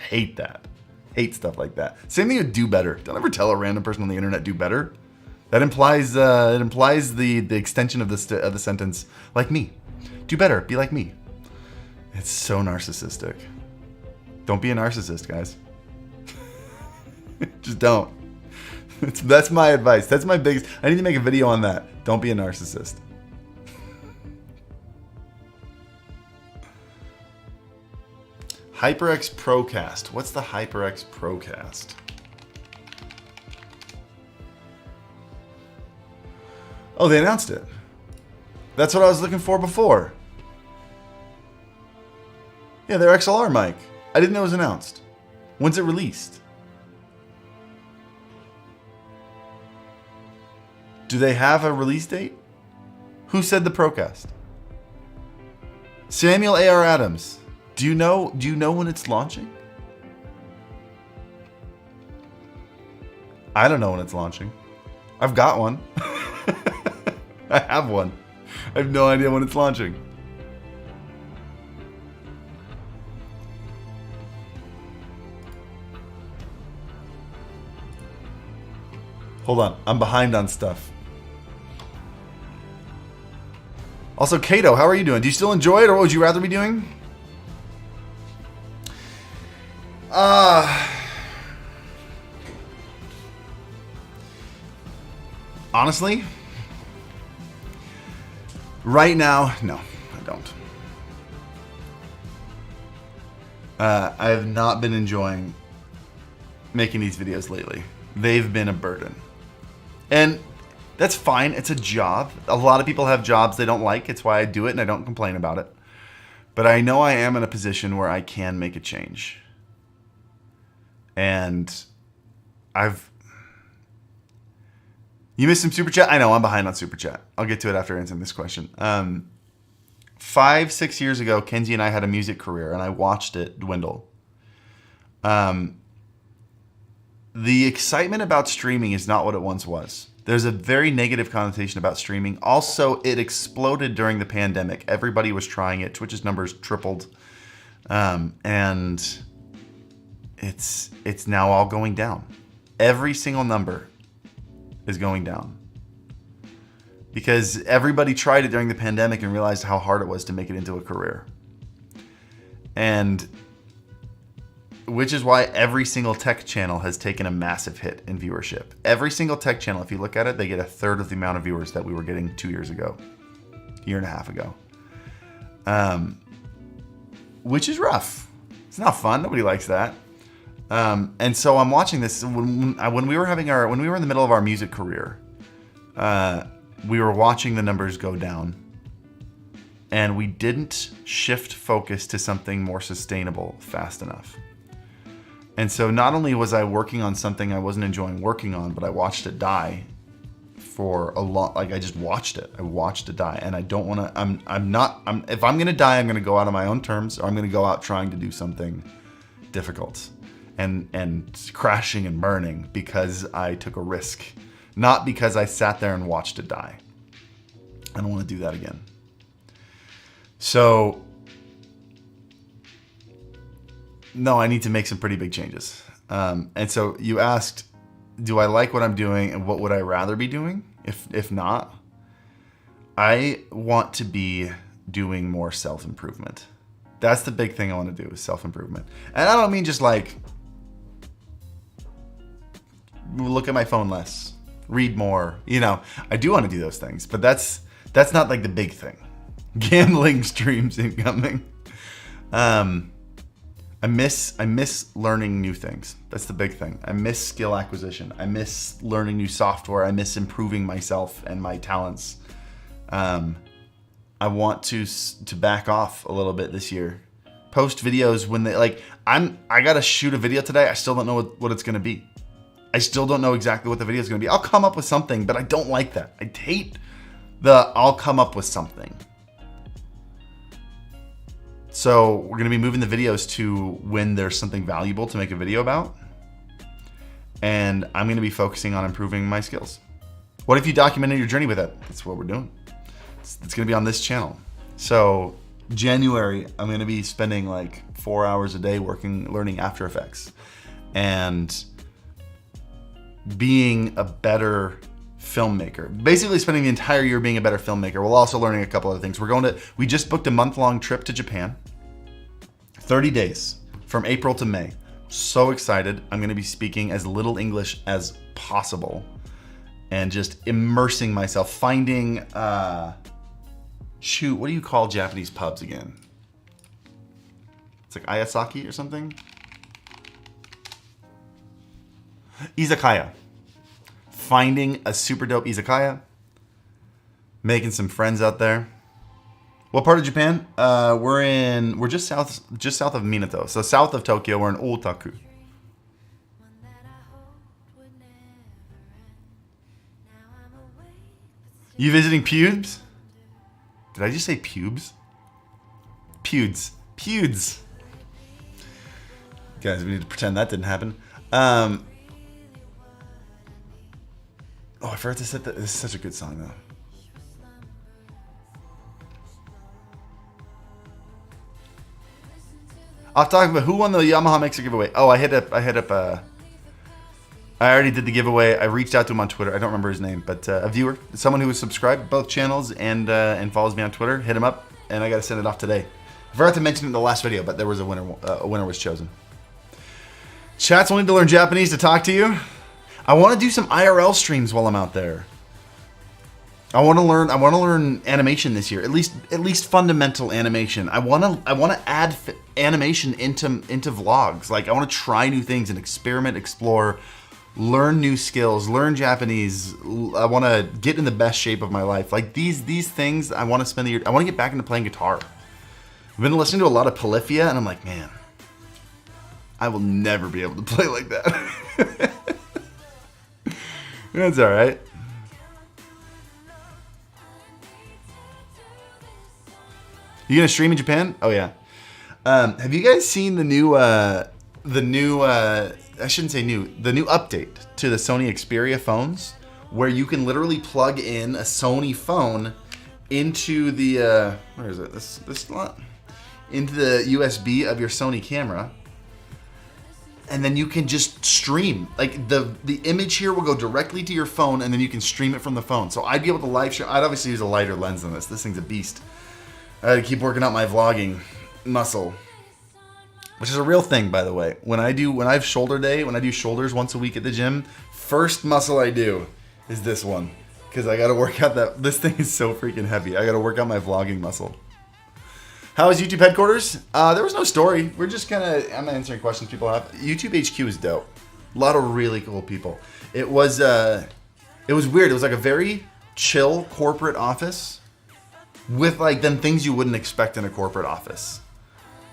Hate that. Hate stuff like that. Same thing with do better. Don't ever tell a random person on the internet do better. That implies the extension of the sentence, like me. Do better. Be like me. It's so narcissistic. Don't be a narcissist, guys. Just don't. That's my advice. That's my biggest. I need to make a video on that. Don't be a narcissist. HyperX Procast. What's the HyperX Procast? Oh, they announced it. That's what I was looking for before. Yeah, their XLR mic. I didn't know it was announced. When's it released? Do they have a release date? Who said the Procast? Samuel A.R. Adams. Do you know when it's launching? I don't know when it's launching. I've got one. I have one. I have no idea when it's launching. Hold on, I'm behind on stuff. Also, Kato, how are you doing? Do you still enjoy it, or what would you rather be doing? Honestly, right now, no, I don't. I have not been enjoying making these videos lately. They've been a burden. And that's fine. It's a job. A lot of people have jobs they don't like. It's why I do it and I don't complain about it. But I know I am in a position where I can make a change. And you missed some Super Chat? I know, I'm behind on Super Chat. I'll get to it after answering this question. 5-6 years ago, Kenzie and I had a music career and I watched it dwindle. The excitement about streaming is not what it once was. There's a very negative connotation about streaming. Also, it exploded during the pandemic. Everybody was trying it. Twitch's numbers tripled. And it's now all going down. Every single number is going down. Because everybody tried it during the pandemic and realized how hard it was to make it into a career. And which is why every single tech channel has taken a massive hit in viewership. Every single tech channel, if you look at it, they get 1/3 of the amount of viewers that we were getting 2 years ago, a year and a half ago. Which is rough. It's not fun. Nobody likes that. And so I'm watching this when we were in the middle of our music career. We were watching the numbers go down, and we didn't shift focus to something more sustainable fast enough. And so not only was I working on something I wasn't enjoying working on, but I watched it die for a lot. Like I just watched it. I watched it die, and I don't want to. If I'm gonna die, I'm gonna go out on my own terms, or I'm gonna go out trying to do something difficult, and crashing and burning because I took a risk, not because I sat there and watched it die. I don't want to do that again. So. No, I need to make some pretty big changes. And so you asked, do I like what I'm doing and what would I rather be doing? If not, I want to be doing more self-improvement. That's the big thing I want to do is self-improvement. And I don't mean just like look at my phone less, read more. I do want to do those things, but that's not like the big thing. Gambling streams incoming. I miss learning new things. That's the big thing. I miss skill acquisition. I miss learning new software. I miss improving myself and my talents. I want to back off a little bit this year. Post videos when they I gotta shoot a video today. I still don't know what it's gonna be. I still don't know exactly what the video is gonna be. I'll come up with something, but I don't like that. I hate I'll come up with something. So we're going to be moving the videos to when there's something valuable to make a video about. And I'm going to be focusing on improving my skills. What if you documented your journey with it? That's what we're doing. It's going to be on this channel. So January, I'm going to be spending like 4 hours a day learning After Effects and being a better filmmaker. Basically spending the entire year being a better filmmaker while also learning a couple other things. We just booked a month-long trip to Japan. 30 days from April to May. So excited. I'm going to be speaking as little English as possible and just immersing myself, finding, what do you call Japanese pubs again? It's like Ayasaki or something. Izakaya. Finding a super dope izakaya. Making some friends out there. What part of Japan? We're just south of Minato. So south of Tokyo, we're in Otaku. You visiting pubes? Did I just say pubes? Pubes. Guys, we need to pretend that didn't happen. Oh, I forgot to set that. This is such a good song, though. I'll talk about who won the Yamaha Mixer giveaway. Oh, I already did the giveaway. I reached out to him on Twitter. I don't remember his name, but a viewer, someone who was subscribed to both channels and follows me on Twitter. Hit him up, and I got to send it off today. I forgot to mention it in the last video, but there was a winner. A winner was chosen. Chats will need to learn Japanese to talk to you. I want to do some IRL streams while I'm out there. I want to learn animation this year. At least fundamental animation. I want to add animation into vlogs. Like I want to try new things and experiment, explore, learn new skills, learn Japanese. I want to get in the best shape of my life. Like these things, I want to spend the year. I want to get back into playing guitar. I've been listening to a lot of Polyphia, and I'm like, man, I will never be able to play like that. That's all right. You gonna stream in Japan? Oh yeah. Have you guys seen the new I shouldn't say new, the new update to the Sony Xperia phones, where you can literally plug in a Sony phone into the where is it? This slot, into the USB of your Sony camera, and then you can just stream. Like the image here will go directly to your phone, and then you can stream it from the phone. So I'd be able to live stream. I'd obviously use a lighter lens than this. This thing's a beast. I had to keep working out my vlogging muscle, which is a real thing, by the way. When I have shoulder day, when I do shoulders once a week at the gym, first muscle I do is this one, because I got to work out that. This thing is so freaking heavy. I got to work out my vlogging muscle. How is YouTube headquarters? There was no story. We're just I'm answering questions people have. YouTube HQ is dope. A lot of really cool people. It was weird. It was like a very chill corporate office with like then things you wouldn't expect in a corporate office.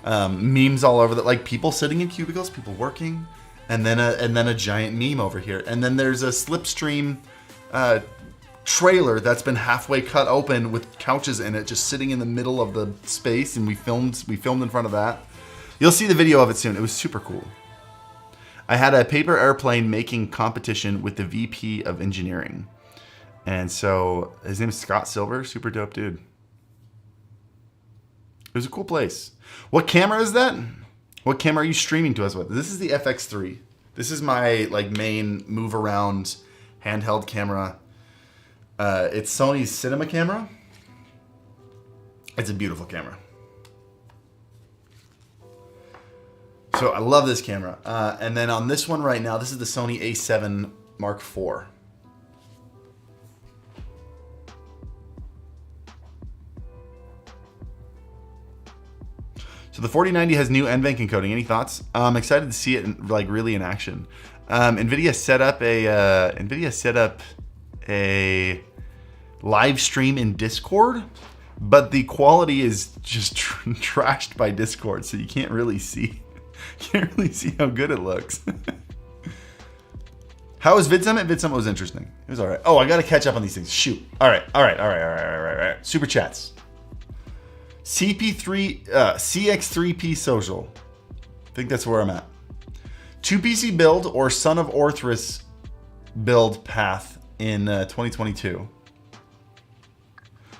Memes all over like people sitting in cubicles, people working, and then a giant meme over here. And then there's a Slipstream trailer that's been halfway cut open with couches in it, just sitting in the middle of the space, and we filmed in front of that. You'll see the video of it soon. It was super cool. I had a paper airplane making competition with the VP of engineering. And so his name is Scott Silver, super dope dude. It was a cool place. What camera is that? What camera are you streaming to us with? This is the FX3. This is my like main move around handheld camera. It's Sony's cinema camera. It's a beautiful camera. So I love this camera. And then on this one right now, this is the Sony A7 Mark IV. So the 4090 has new NVENC encoding. Any thoughts? I'm excited to see it really in action. NVIDIA set up a live stream in Discord, but the quality is just trashed by Discord, so you can't really see how good it looks. How was VidSummit? VidSummit was interesting. It was all right. Oh, I got to catch up on these things. Shoot. All right. Super chats. CX3P social. I think that's where I'm at. 2PC build or Son of Orthrus build path in 2022.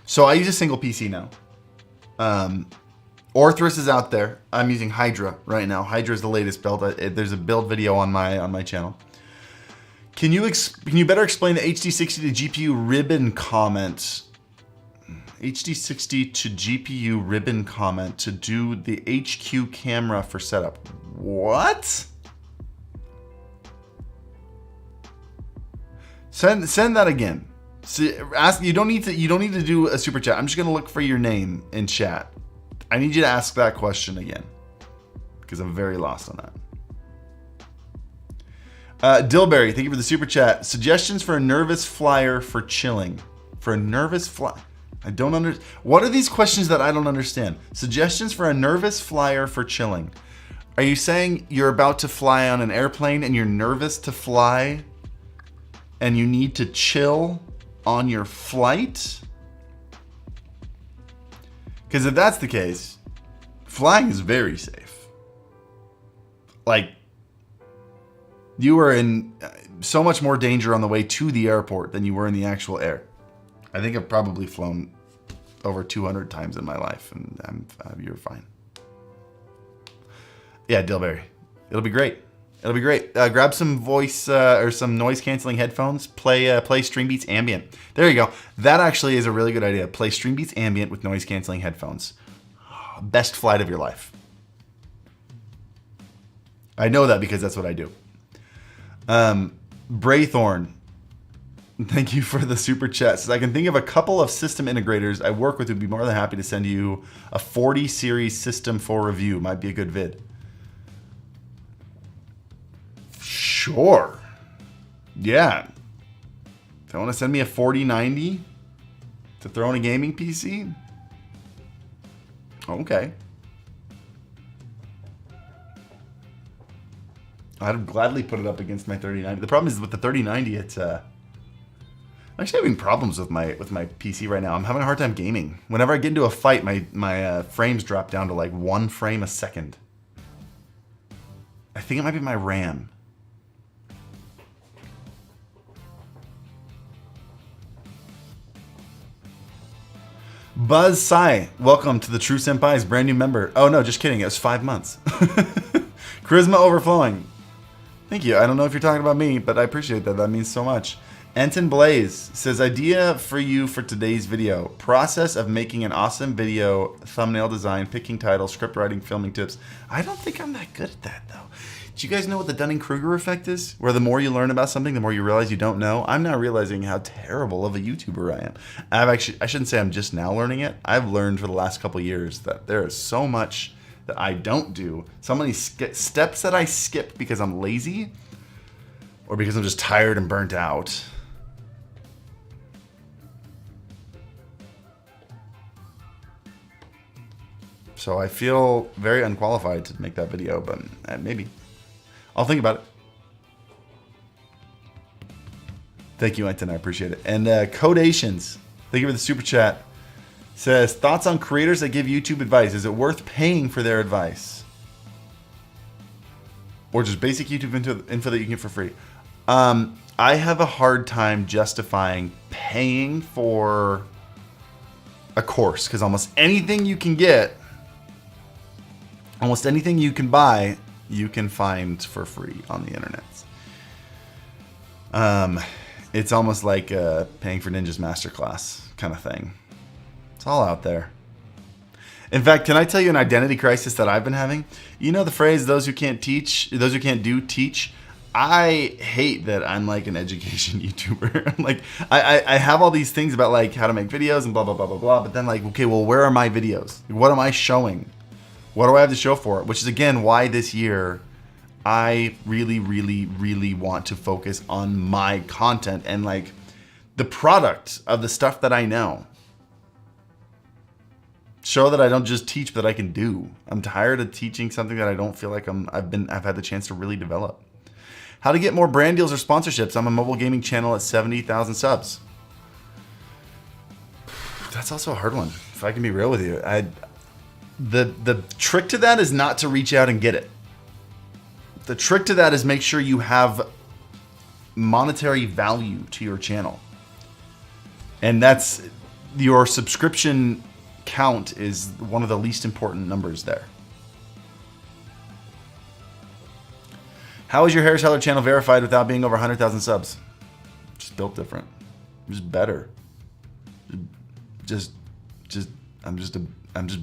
So I use a single PC now. Orthrus is out there. I'm using Hydra right now. Hydra is the latest build. There's a build video on my channel. Can you better explain the HD60 to GPU ribbon comment? HD60 to GPU ribbon comment to do the HQ camera for setup. What? Send that again. See, you don't need to do a super chat. I'm just gonna look for your name in chat. I need you to ask that question again. because I'm very lost on that. Dillberry, thank you for the super chat. Suggestions for a nervous flyer for chilling. For a nervous fly. I don't understand. What are these questions that I don't understand? Suggestions for a nervous flyer for chilling. Are you saying you're about to fly on an airplane and you're nervous to fly and you need to chill on your flight? Because if that's the case, flying is very safe. Like, you were in so much more danger on the way to the airport than you were in the actual air. I think I've probably flown over 200 times in my life, and you're fine. Yeah, Dillberry. It'll be great. It'll be great. Grab some voice or some noise canceling headphones. Play Stream Beats Ambient. There you go. That actually is a really good idea. Play Stream Beats Ambient with noise canceling headphones. Best flight of your life. I know that because that's what I do. Braythorn, thank you for the super chat. Says, I can think of a couple of system integrators I work with who'd be more than happy to send you a 40 series system for review. Might be a good vid. Sure. Yeah. If you want to send me a 4090 to throw in a gaming PC? Okay. I'd gladly put it up against my 3090. The problem is with the 3090, it's I'm actually having problems with my PC right now. I'm having a hard time gaming. Whenever I get into a fight, my frames drop down to like 1 frame a second. I think it might be my RAM. Buzz Sai, welcome to the True Senpai's brand new member. Oh no, just kidding. It was 5 months. Charisma overflowing. Thank you. I don't know if you're talking about me, but I appreciate that. That means so much. Anton Blaze says, idea for you for today's video. Process of making an awesome video, thumbnail design, picking title, script writing, filming tips. I don't think I'm that good at that, though. Do you guys know what the Dunning-Kruger effect is? Where the more you learn about something, the more you realize you don't know. I'm now realizing how terrible of a YouTuber I am. I shouldn't say I'm just now learning it. I've learned for the last couple of years that there is so much that I don't do. So many steps that I skip because I'm lazy or because I'm just tired and burnt out. So I feel very unqualified to make that video, but maybe. I'll think about it. Thank you, Anton. I appreciate it. And Codations, thank you for the super chat. Says, thoughts on creators that give YouTube advice. Is it worth paying for their advice? Or just basic YouTube info that you can get for free? I have a hard time justifying paying for a course because almost anything you can get, almost anything you can buy, you can find for free on the internet. It's almost like paying for Ninja's Masterclass kind of thing. It's all out there. In fact, can I tell you an identity crisis that I've been having? You know the phrase, those who can't do, teach. I hate that I'm like an education YouTuber. Like, I have all these things about like how to make videos and blah, blah, blah, blah, blah. But then like, okay, well, where are my videos? What am I showing? What do I have to show for it? Which is, again, why this year I really, really, really want to focus on my content and like the product of the stuff that I know. Show that I don't just teach, but I can do. I'm tired of teaching something that I don't feel like I've had the chance to really develop. How to get more brand deals or sponsorships. I'm a mobile gaming channel at 70,000 subs. That's also a hard one, if I can be real with you. The trick to that is not to reach out and get it. The trick to that is make sure you have monetary value to your channel. And that's your subscription count is one of the least important numbers there. How is your Harris Heller channel verified without being over 100,000 subs? Just built different. Just better. I'm just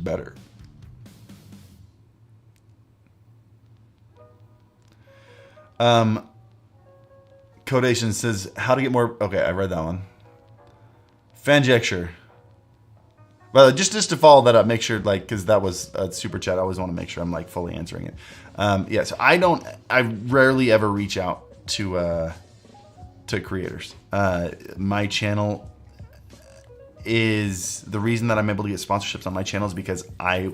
better. Codation says how to get more. Okay, I read that one. Fanjecture. Well, just to follow that up, make sure like because that was a super chat. I always want to make sure I'm like fully answering it. Yeah, so I rarely ever reach out to creators. My channel is the reason that I'm able to get sponsorships on my channel is because I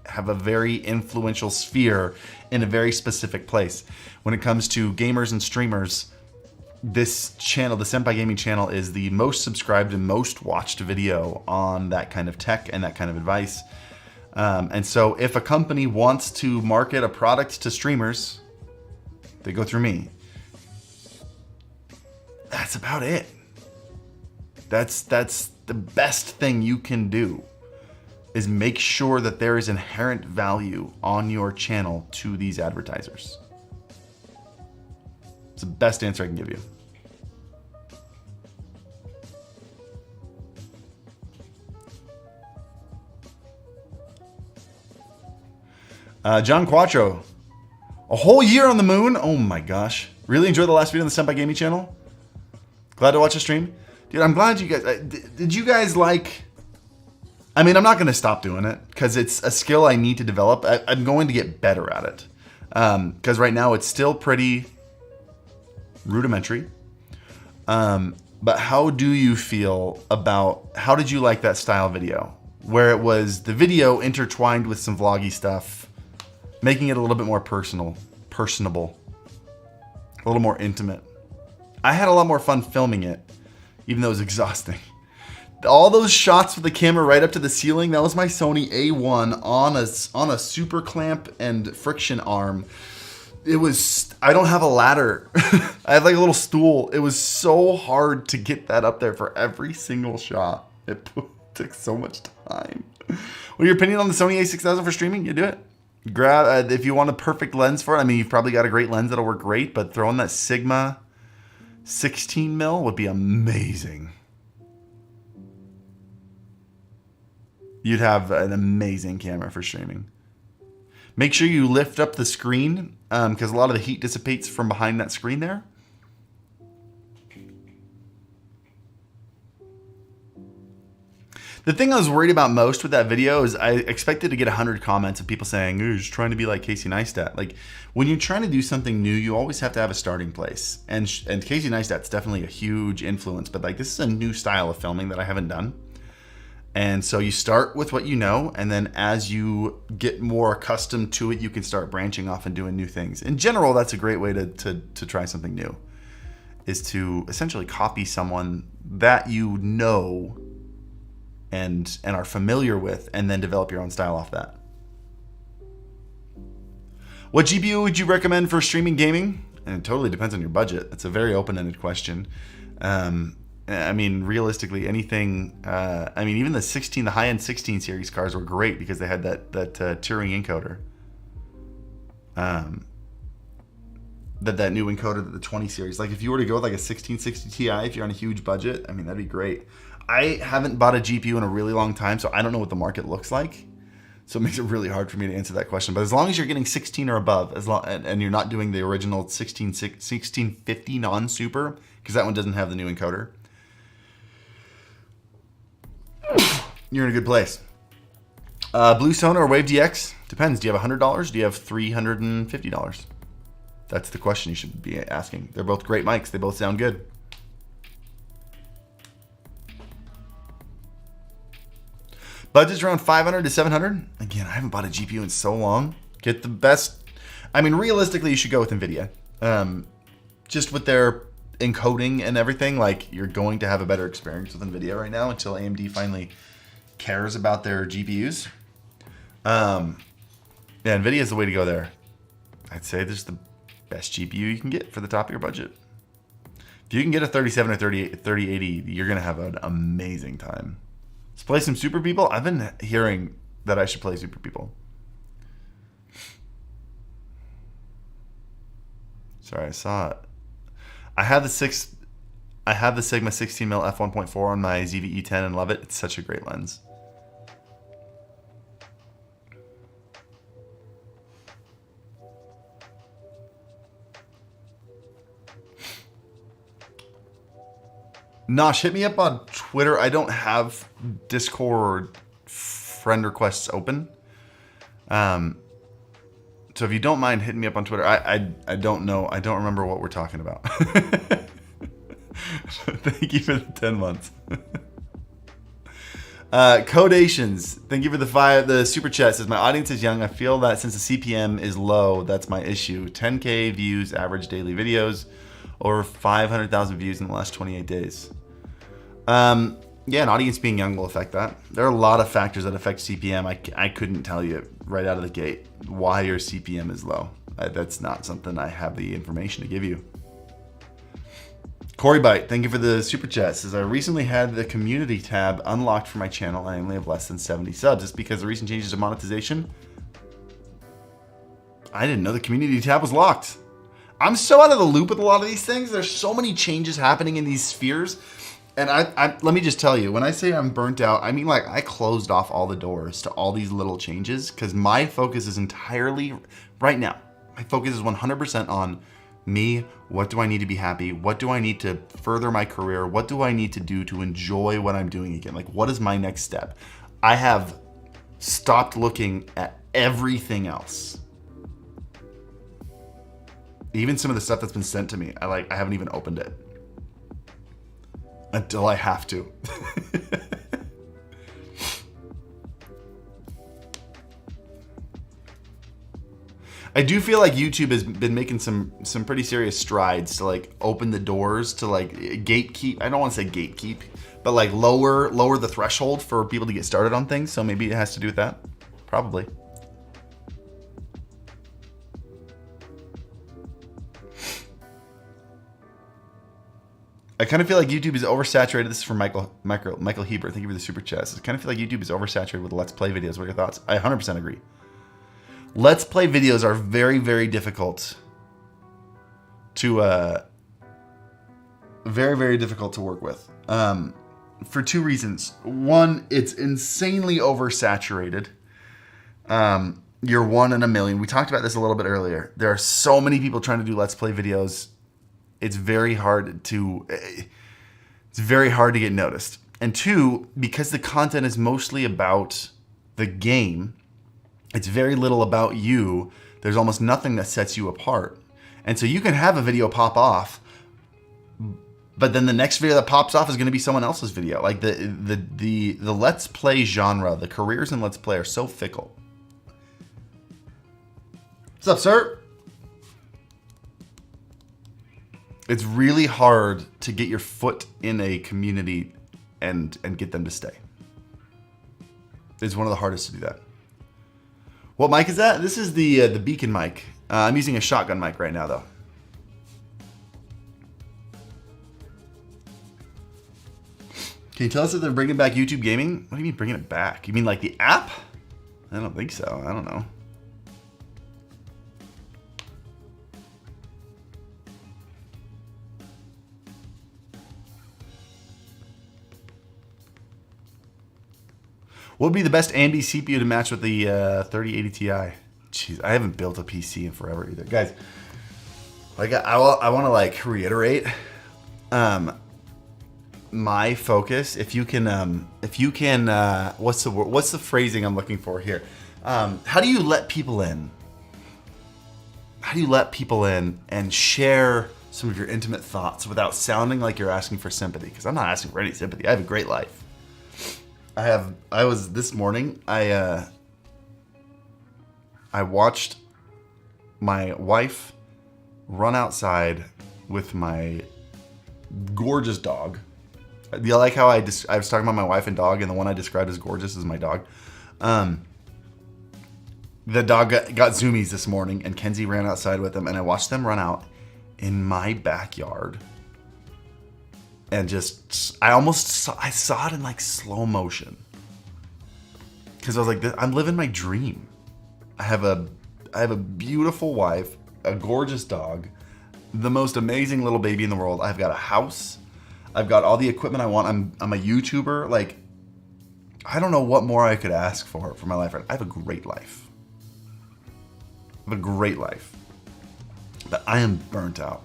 have a very influential sphere in a very specific place. When it comes to gamers and streamers, this channel, the Senpai Gaming channel, is the most subscribed and most watched video on that kind of tech and that kind of advice. And so if a company wants to market a product to streamers, they go through me. That's about it. That's the best thing you can do, is make sure that there is inherent value on your channel to these advertisers. It's the best answer I can give you. John Quattro, a whole year on the moon. Oh my gosh. Really enjoyed the last video on the Senpai Gaming channel. Glad to watch the stream. Dude, I'm glad you guys, did you guys like, I mean, I'm not going to stop doing it because it's a skill I need to develop. I'm going to get better at it. Because right now it's still pretty rudimentary. But how do you feel about, how did you like that style video? Where it was the video intertwined with some vloggy stuff, making it a little bit more personable, a little more intimate. I had a lot more fun filming it, even though it was exhausting. All those shots with the camera right up to the ceiling, that was my Sony A1 on a super clamp and friction arm. It was, I don't have a ladder. I have like a little stool. It was so hard to get that up there for every single shot. It took so much time. Well, your opinion on the Sony a6000 for streaming? You do it. Grab if you want a perfect lens for it. I mean, you've probably got a great lens that'll work great, but throwing that Sigma 16 mil would be amazing. You'd have an amazing camera for streaming. Make sure you lift up the screen because a lot of the heat dissipates from behind that screen there. The thing I was worried about most with that video is I expected to get 100 comments of people saying, "Ooh, you're just trying to be like Casey Neistat." Like, when you're trying to do something new, you always have to have a starting place. And Casey Neistat's definitely a huge influence, but like this is a new style of filming that I haven't done. And so you start with what you know, and then as you get more accustomed to it, you can start branching off and doing new things. In general, that's a great way to try something new, is to essentially copy someone that you know and are familiar with, and then develop your own style off that. What GPU would you recommend for streaming gaming? And it totally depends on your budget. It's a very open-ended question. I mean, realistically, anything. I mean, even the high-end 16 series cars were great because they had that Turing encoder. That new encoder that the 20 series. Like, if you were to go with like a 1660 Ti, if you're on a huge budget, I mean, that'd be great. I haven't bought a GPU in a really long time, so I don't know what the market looks like. So it makes it really hard for me to answer that question. But as long as you're getting 16 or above, and you're not doing the original 1650 non-super, because that one doesn't have the new encoder, you're in a good place. Blue Sona or Wave DX? Depends. Do you have $100? Do you have $350? That's the question you should be asking. They're both great mics. They both sound good. Budget's around 500 to 700. Again, I haven't bought a GPU in so long. Get the best. I mean, realistically, you should go with NVIDIA. Just with their encoding and everything, like, you're going to have a better experience with NVIDIA right now until AMD finally cares about their GPUs. Yeah, NVIDIA is the way to go there. I'd say this is the best GPU you can get for the top of your budget. If you can get a 37 or 3080, you're going to have an amazing time. Let's play some Super People. I've been hearing that I should play Super People. Sorry, I saw it. I have the Sigma 16mm f1.4 on my ZV-E10 and love it. It's such a great lens. Nosh, hit me up on Twitter. I don't have Discord friend requests open. So if you don't mind hitting me up on Twitter, I don't know. I don't remember what we're talking about. Thank you for the 10 months. Codations. Thank you for the super chat. Says my audience is young. I feel that since the CPM is low, that's my issue. 10K views, average daily videos, over 500,000 views in the last 28 days. Yeah, an audience being young will affect that. There are a lot of factors that affect CPM. I couldn't tell you right out of the gate why your CPM is low. That's not something I have the information to give you. Corey Bite, thank you for the super chat. Says I recently had the community tab unlocked for my channel. I only have less than 70 subs. It's because the recent changes to monetization. I didn't know the community tab was locked. I'm so out of the loop with a lot of these things. There's so many changes happening in these spheres. And I let me just tell you, when I say I'm burnt out, I mean like I closed off all the doors to all these little changes because my focus is entirely, right now, my focus is 100% on me. What do I need to be happy? What do I need to further my career? What do I need to do to enjoy what I'm doing again? Like, what is my next step? I have stopped looking at everything else. Even some of the stuff that's been sent to me, I haven't even opened it. Until I have to. I do feel like YouTube has been making some pretty serious strides to like open the doors to like gatekeep. I don't want to say gatekeep, but like lower the threshold for people to get started on things. So maybe it has to do with that. Probably. I kind of feel like YouTube is oversaturated. This is from Michael Hebert. Thank you for the super chat. I kind of feel like YouTube is oversaturated with Let's Play videos. What are your thoughts? I 100% agree. Let's Play videos are very, very difficult to very, very difficult to work with for two reasons. One, it's insanely oversaturated. You're one in a million. We talked about this a little bit earlier. There are so many people trying to do Let's Play videos. It's very hard to get noticed. And two, because the content is mostly about the game, it's very little about you. There's almost nothing that sets you apart. And so you can have a video pop off, but then the next video that pops off is going to be someone else's video. Like the Let's Play genre, the careers in Let's Play are so fickle. What's up, sir? It's really hard to get your foot in a community and get them to stay. It's one of the hardest to do that. What mic is that? This is the Beacon mic. I'm using a shotgun mic right now, though. Can you tell us if they're bringing back YouTube Gaming? What do you mean bringing it back? You mean like the app? I don't think so. I don't know. What would be the best AMD CPU to match with the 3080 Ti? Jeez, I haven't built a PC in forever either. Guys, like I want to like reiterate my focus. If you can, what's the phrasing I'm looking for here? How do you let people in? How do you let people in and share some of your intimate thoughts without sounding like you're asking for sympathy? Because I'm not asking for any sympathy. I have a great life. This morning, I watched my wife run outside with my gorgeous dog. You like how I was talking about my wife and dog, and the one I described as gorgeous is my dog. The dog got zoomies this morning, and Kenzie ran outside with them, and I watched them run out in my backyard. And I saw it in like slow motion. Because I was like, I'm living my dream. I have a beautiful wife, a gorgeous dog, the most amazing little baby in the world. I've got a house. I've got all the equipment I want. I'm a YouTuber. Like, I don't know what more I could ask for my life. I have a great life. I have a great life. But I am burnt out.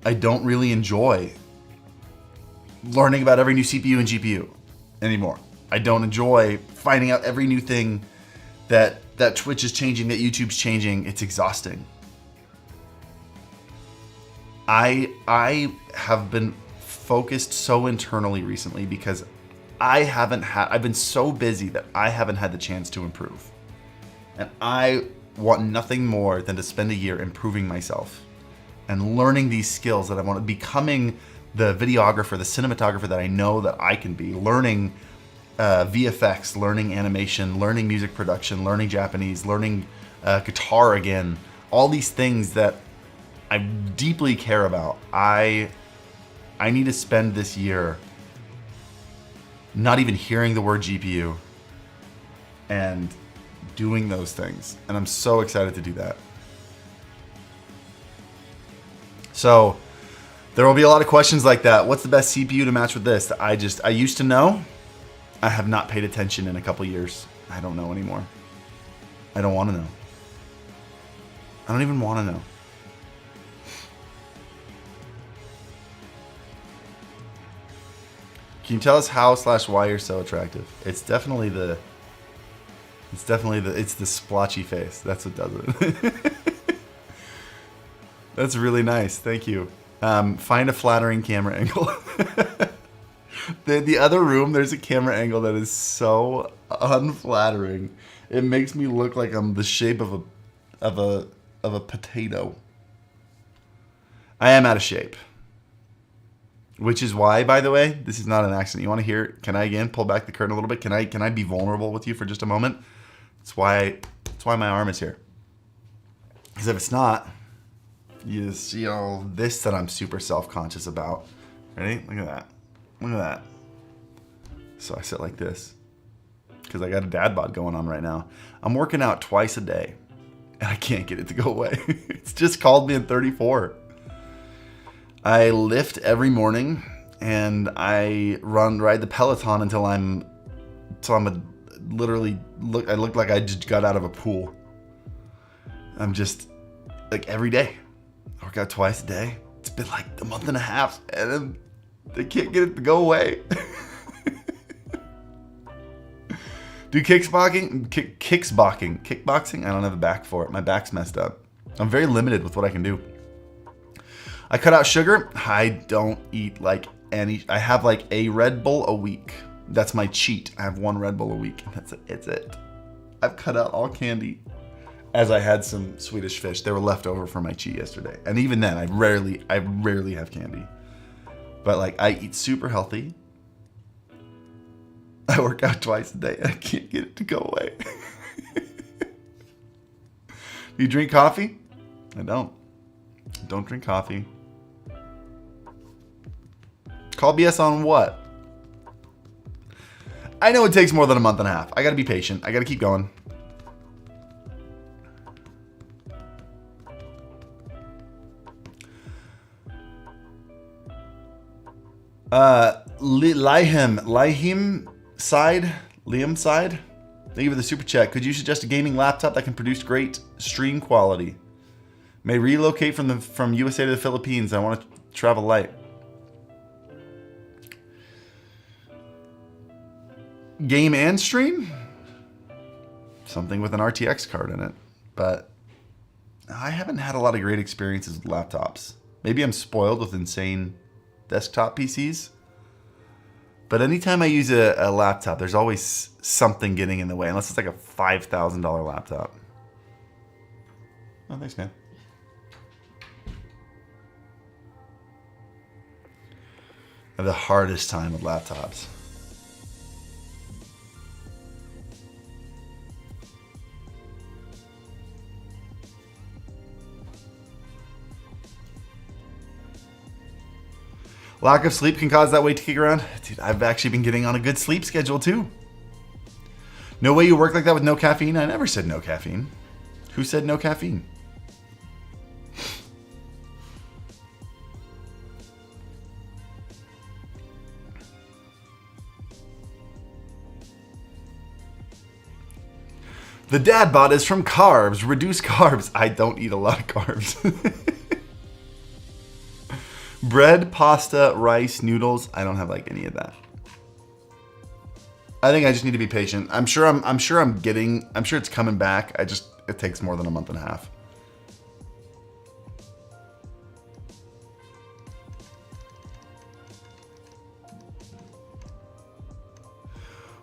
I don't really enjoy learning about every new CPU and GPU anymore. I don't enjoy finding out every new thing that Twitch is changing, that YouTube's changing. It's exhausting. I have been focused so internally recently because I've been so busy that I haven't had the chance to improve. And I want nothing more than to spend a year improving myself and learning these skills that I want, becoming the videographer, the cinematographer that I know that I can be, learning VFX, learning animation, learning music production, learning Japanese, learning guitar again, all these things that I deeply care about. I need to spend this year not even hearing the word GPU and doing those things. And I'm so excited to do that. So there will be a lot of questions like that. What's the best CPU to match with this? I used to know. I have not paid attention in a couple years. I don't know anymore. I don't want to know. I don't even want to know. Can you tell us how/why you're so attractive? It's definitely the splotchy face. That's what does it. That's really nice. Thank you. Find a flattering camera angle. The other room, there's a camera angle that is so unflattering. It makes me look like I'm the shape of a potato. I am out of shape. Which is why, by the way, this is not an accident. You want to hear? Can I again pull back the curtain a little bit? Can I be vulnerable with you for just a moment? That's why my arm is here. Because if it's not, you see all this that I'm super self-conscious about. Ready? Look at that. Look at that. So I sit like this because I got a dad bod going on right now. I'm working out twice a day and I can't get it to go away. It's just called me in 34. I lift every morning and I ride the Peloton until I look like I just got out of a pool. I'm just like every day. I work out twice a day. It's been like a month and a half and they can't get it to go away. Do kickboxing? I don't have a back for it. My back's messed up. I'm very limited with what I can do. I cut out sugar. I don't eat like any. I have like a Red Bull a week. That's my cheat. I have one Red Bull a week. That's it. It's it. I've cut out all candy. As I had some Swedish fish. They were left over from my cheat yesterday. And even then, I rarely have candy. But like, I eat super healthy. I work out twice a day. I can't get it to go away. You drink coffee? I don't. Don't drink coffee. Call BS on what? I know it takes more than a month and a half. I gotta be patient. I gotta keep going. Liam side. Thank you for the super chat. Could you suggest a gaming laptop that can produce great stream quality? May relocate from USA to the Philippines. I want to travel light. Game and stream? Something with an RTX card in it. But I haven't had a lot of great experiences with laptops. Maybe I'm spoiled with insane desktop PCs. But anytime I use a laptop, there's always something getting in the way. Unless it's like a $5,000 laptop. Oh, thanks, man. I have the hardest time with laptops. Lack of sleep can cause that weight to kick around. Dude, I've actually been getting on a good sleep schedule too. No way you work like that with no caffeine? I never said no caffeine. Who said no caffeine? The dad bod is from carbs. Reduce carbs. I don't eat a lot of carbs. Bread, pasta, rice, noodles. I don't have like any of that. I think I just need to be patient. I'm sure it's coming back. It takes more than a month and a half.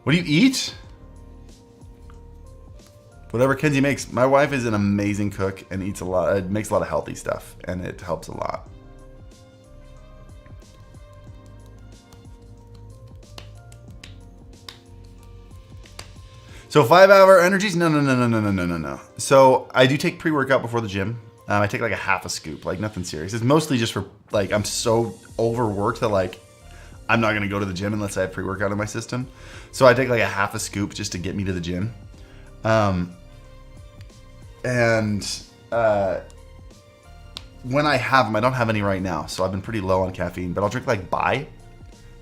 What do you eat? Whatever Kenzie makes. My wife is an amazing cook and eats a lot. It makes a lot of healthy stuff, and it helps a lot. So 5-hour energies? No. So I do take pre-workout before the gym. I take like a half a scoop, like nothing serious. It's mostly just for like, I'm so overworked that like, I'm not going to go to the gym unless I have pre-workout in my system. So I take like a half a scoop just to get me to the gym. When I have them, I don't have any right now. So I've been pretty low on caffeine, but I'll drink like Bai,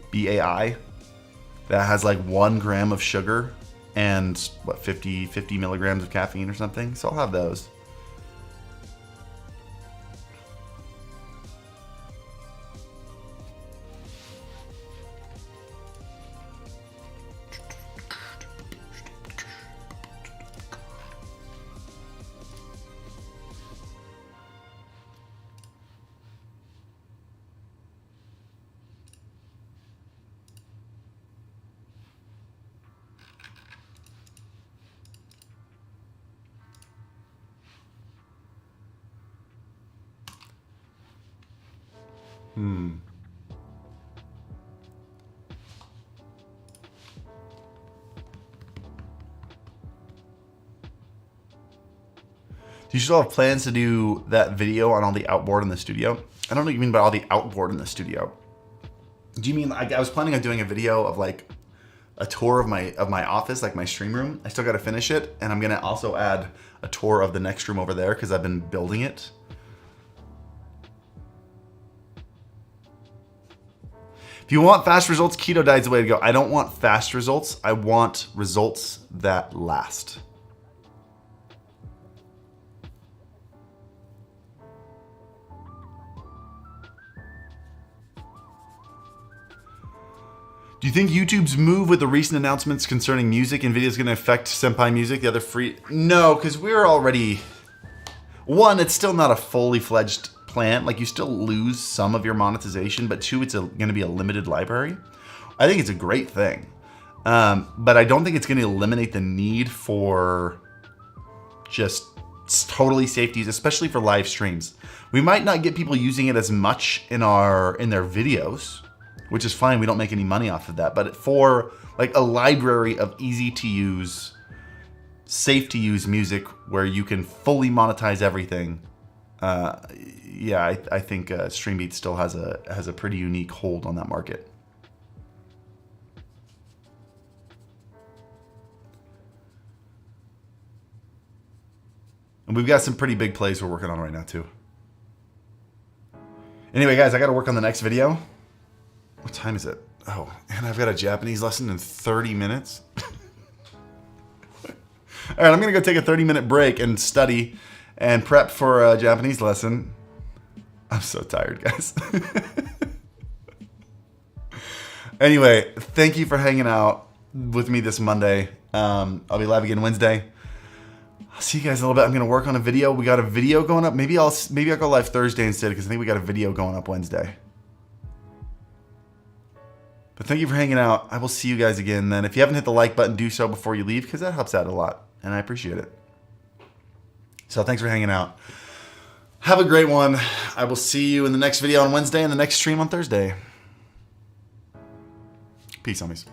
B-A-I, that has like 1 gram of sugar and what, 50 milligrams of caffeine or something. So I'll have those. Do you still have plans to do that video on all the outboard in the studio? I don't know what you mean by all the outboard in the studio. Do you mean, I was planning on doing a video of like a tour of my office, like my stream room. I still got to finish it. And I'm going to also add a tour of the next room over there because I've been building it. If you want fast results, keto diet's the way to go. I don't want fast results. I want results that last. Do you think YouTube's move with the recent announcements concerning music and videos is going to affect Senpai Music, the other free? No, because we're already... One, it's still not a fully fledged plan. Like, you still lose some of your monetization, but two, it's going to be a limited library. I think it's a great thing. But I don't think it's going to eliminate the need for just totally safe to use, especially for live streams. We might not get people using it as much in their videos, which is fine. We don't make any money off of that. But for like a library of easy to use, safe to use music where you can fully monetize everything, yeah, I think StreamBeat still has a pretty unique hold on that market. And we've got some pretty big plays we're working on right now too. Anyway, guys, I got to work on the next video. What time is it? Oh, and I've got a Japanese lesson in 30 minutes. All right, I'm going to go take a 30-minute break and study and prep for a Japanese lesson. I'm so tired, guys. Anyway, thank you for hanging out with me this Monday. I'll be live again Wednesday. I'll see you guys in a little bit. I'm going to work on a video. We got a video going up. Maybe I'll go live Thursday instead because I think we got a video going up Wednesday. But thank you for hanging out. I will see you guys again then. If you haven't hit the like button, do so before you leave because that helps out a lot. And I appreciate it. So thanks for hanging out. Have a great one. I will see you in the next video on Wednesday and the next stream on Thursday. Peace, homies.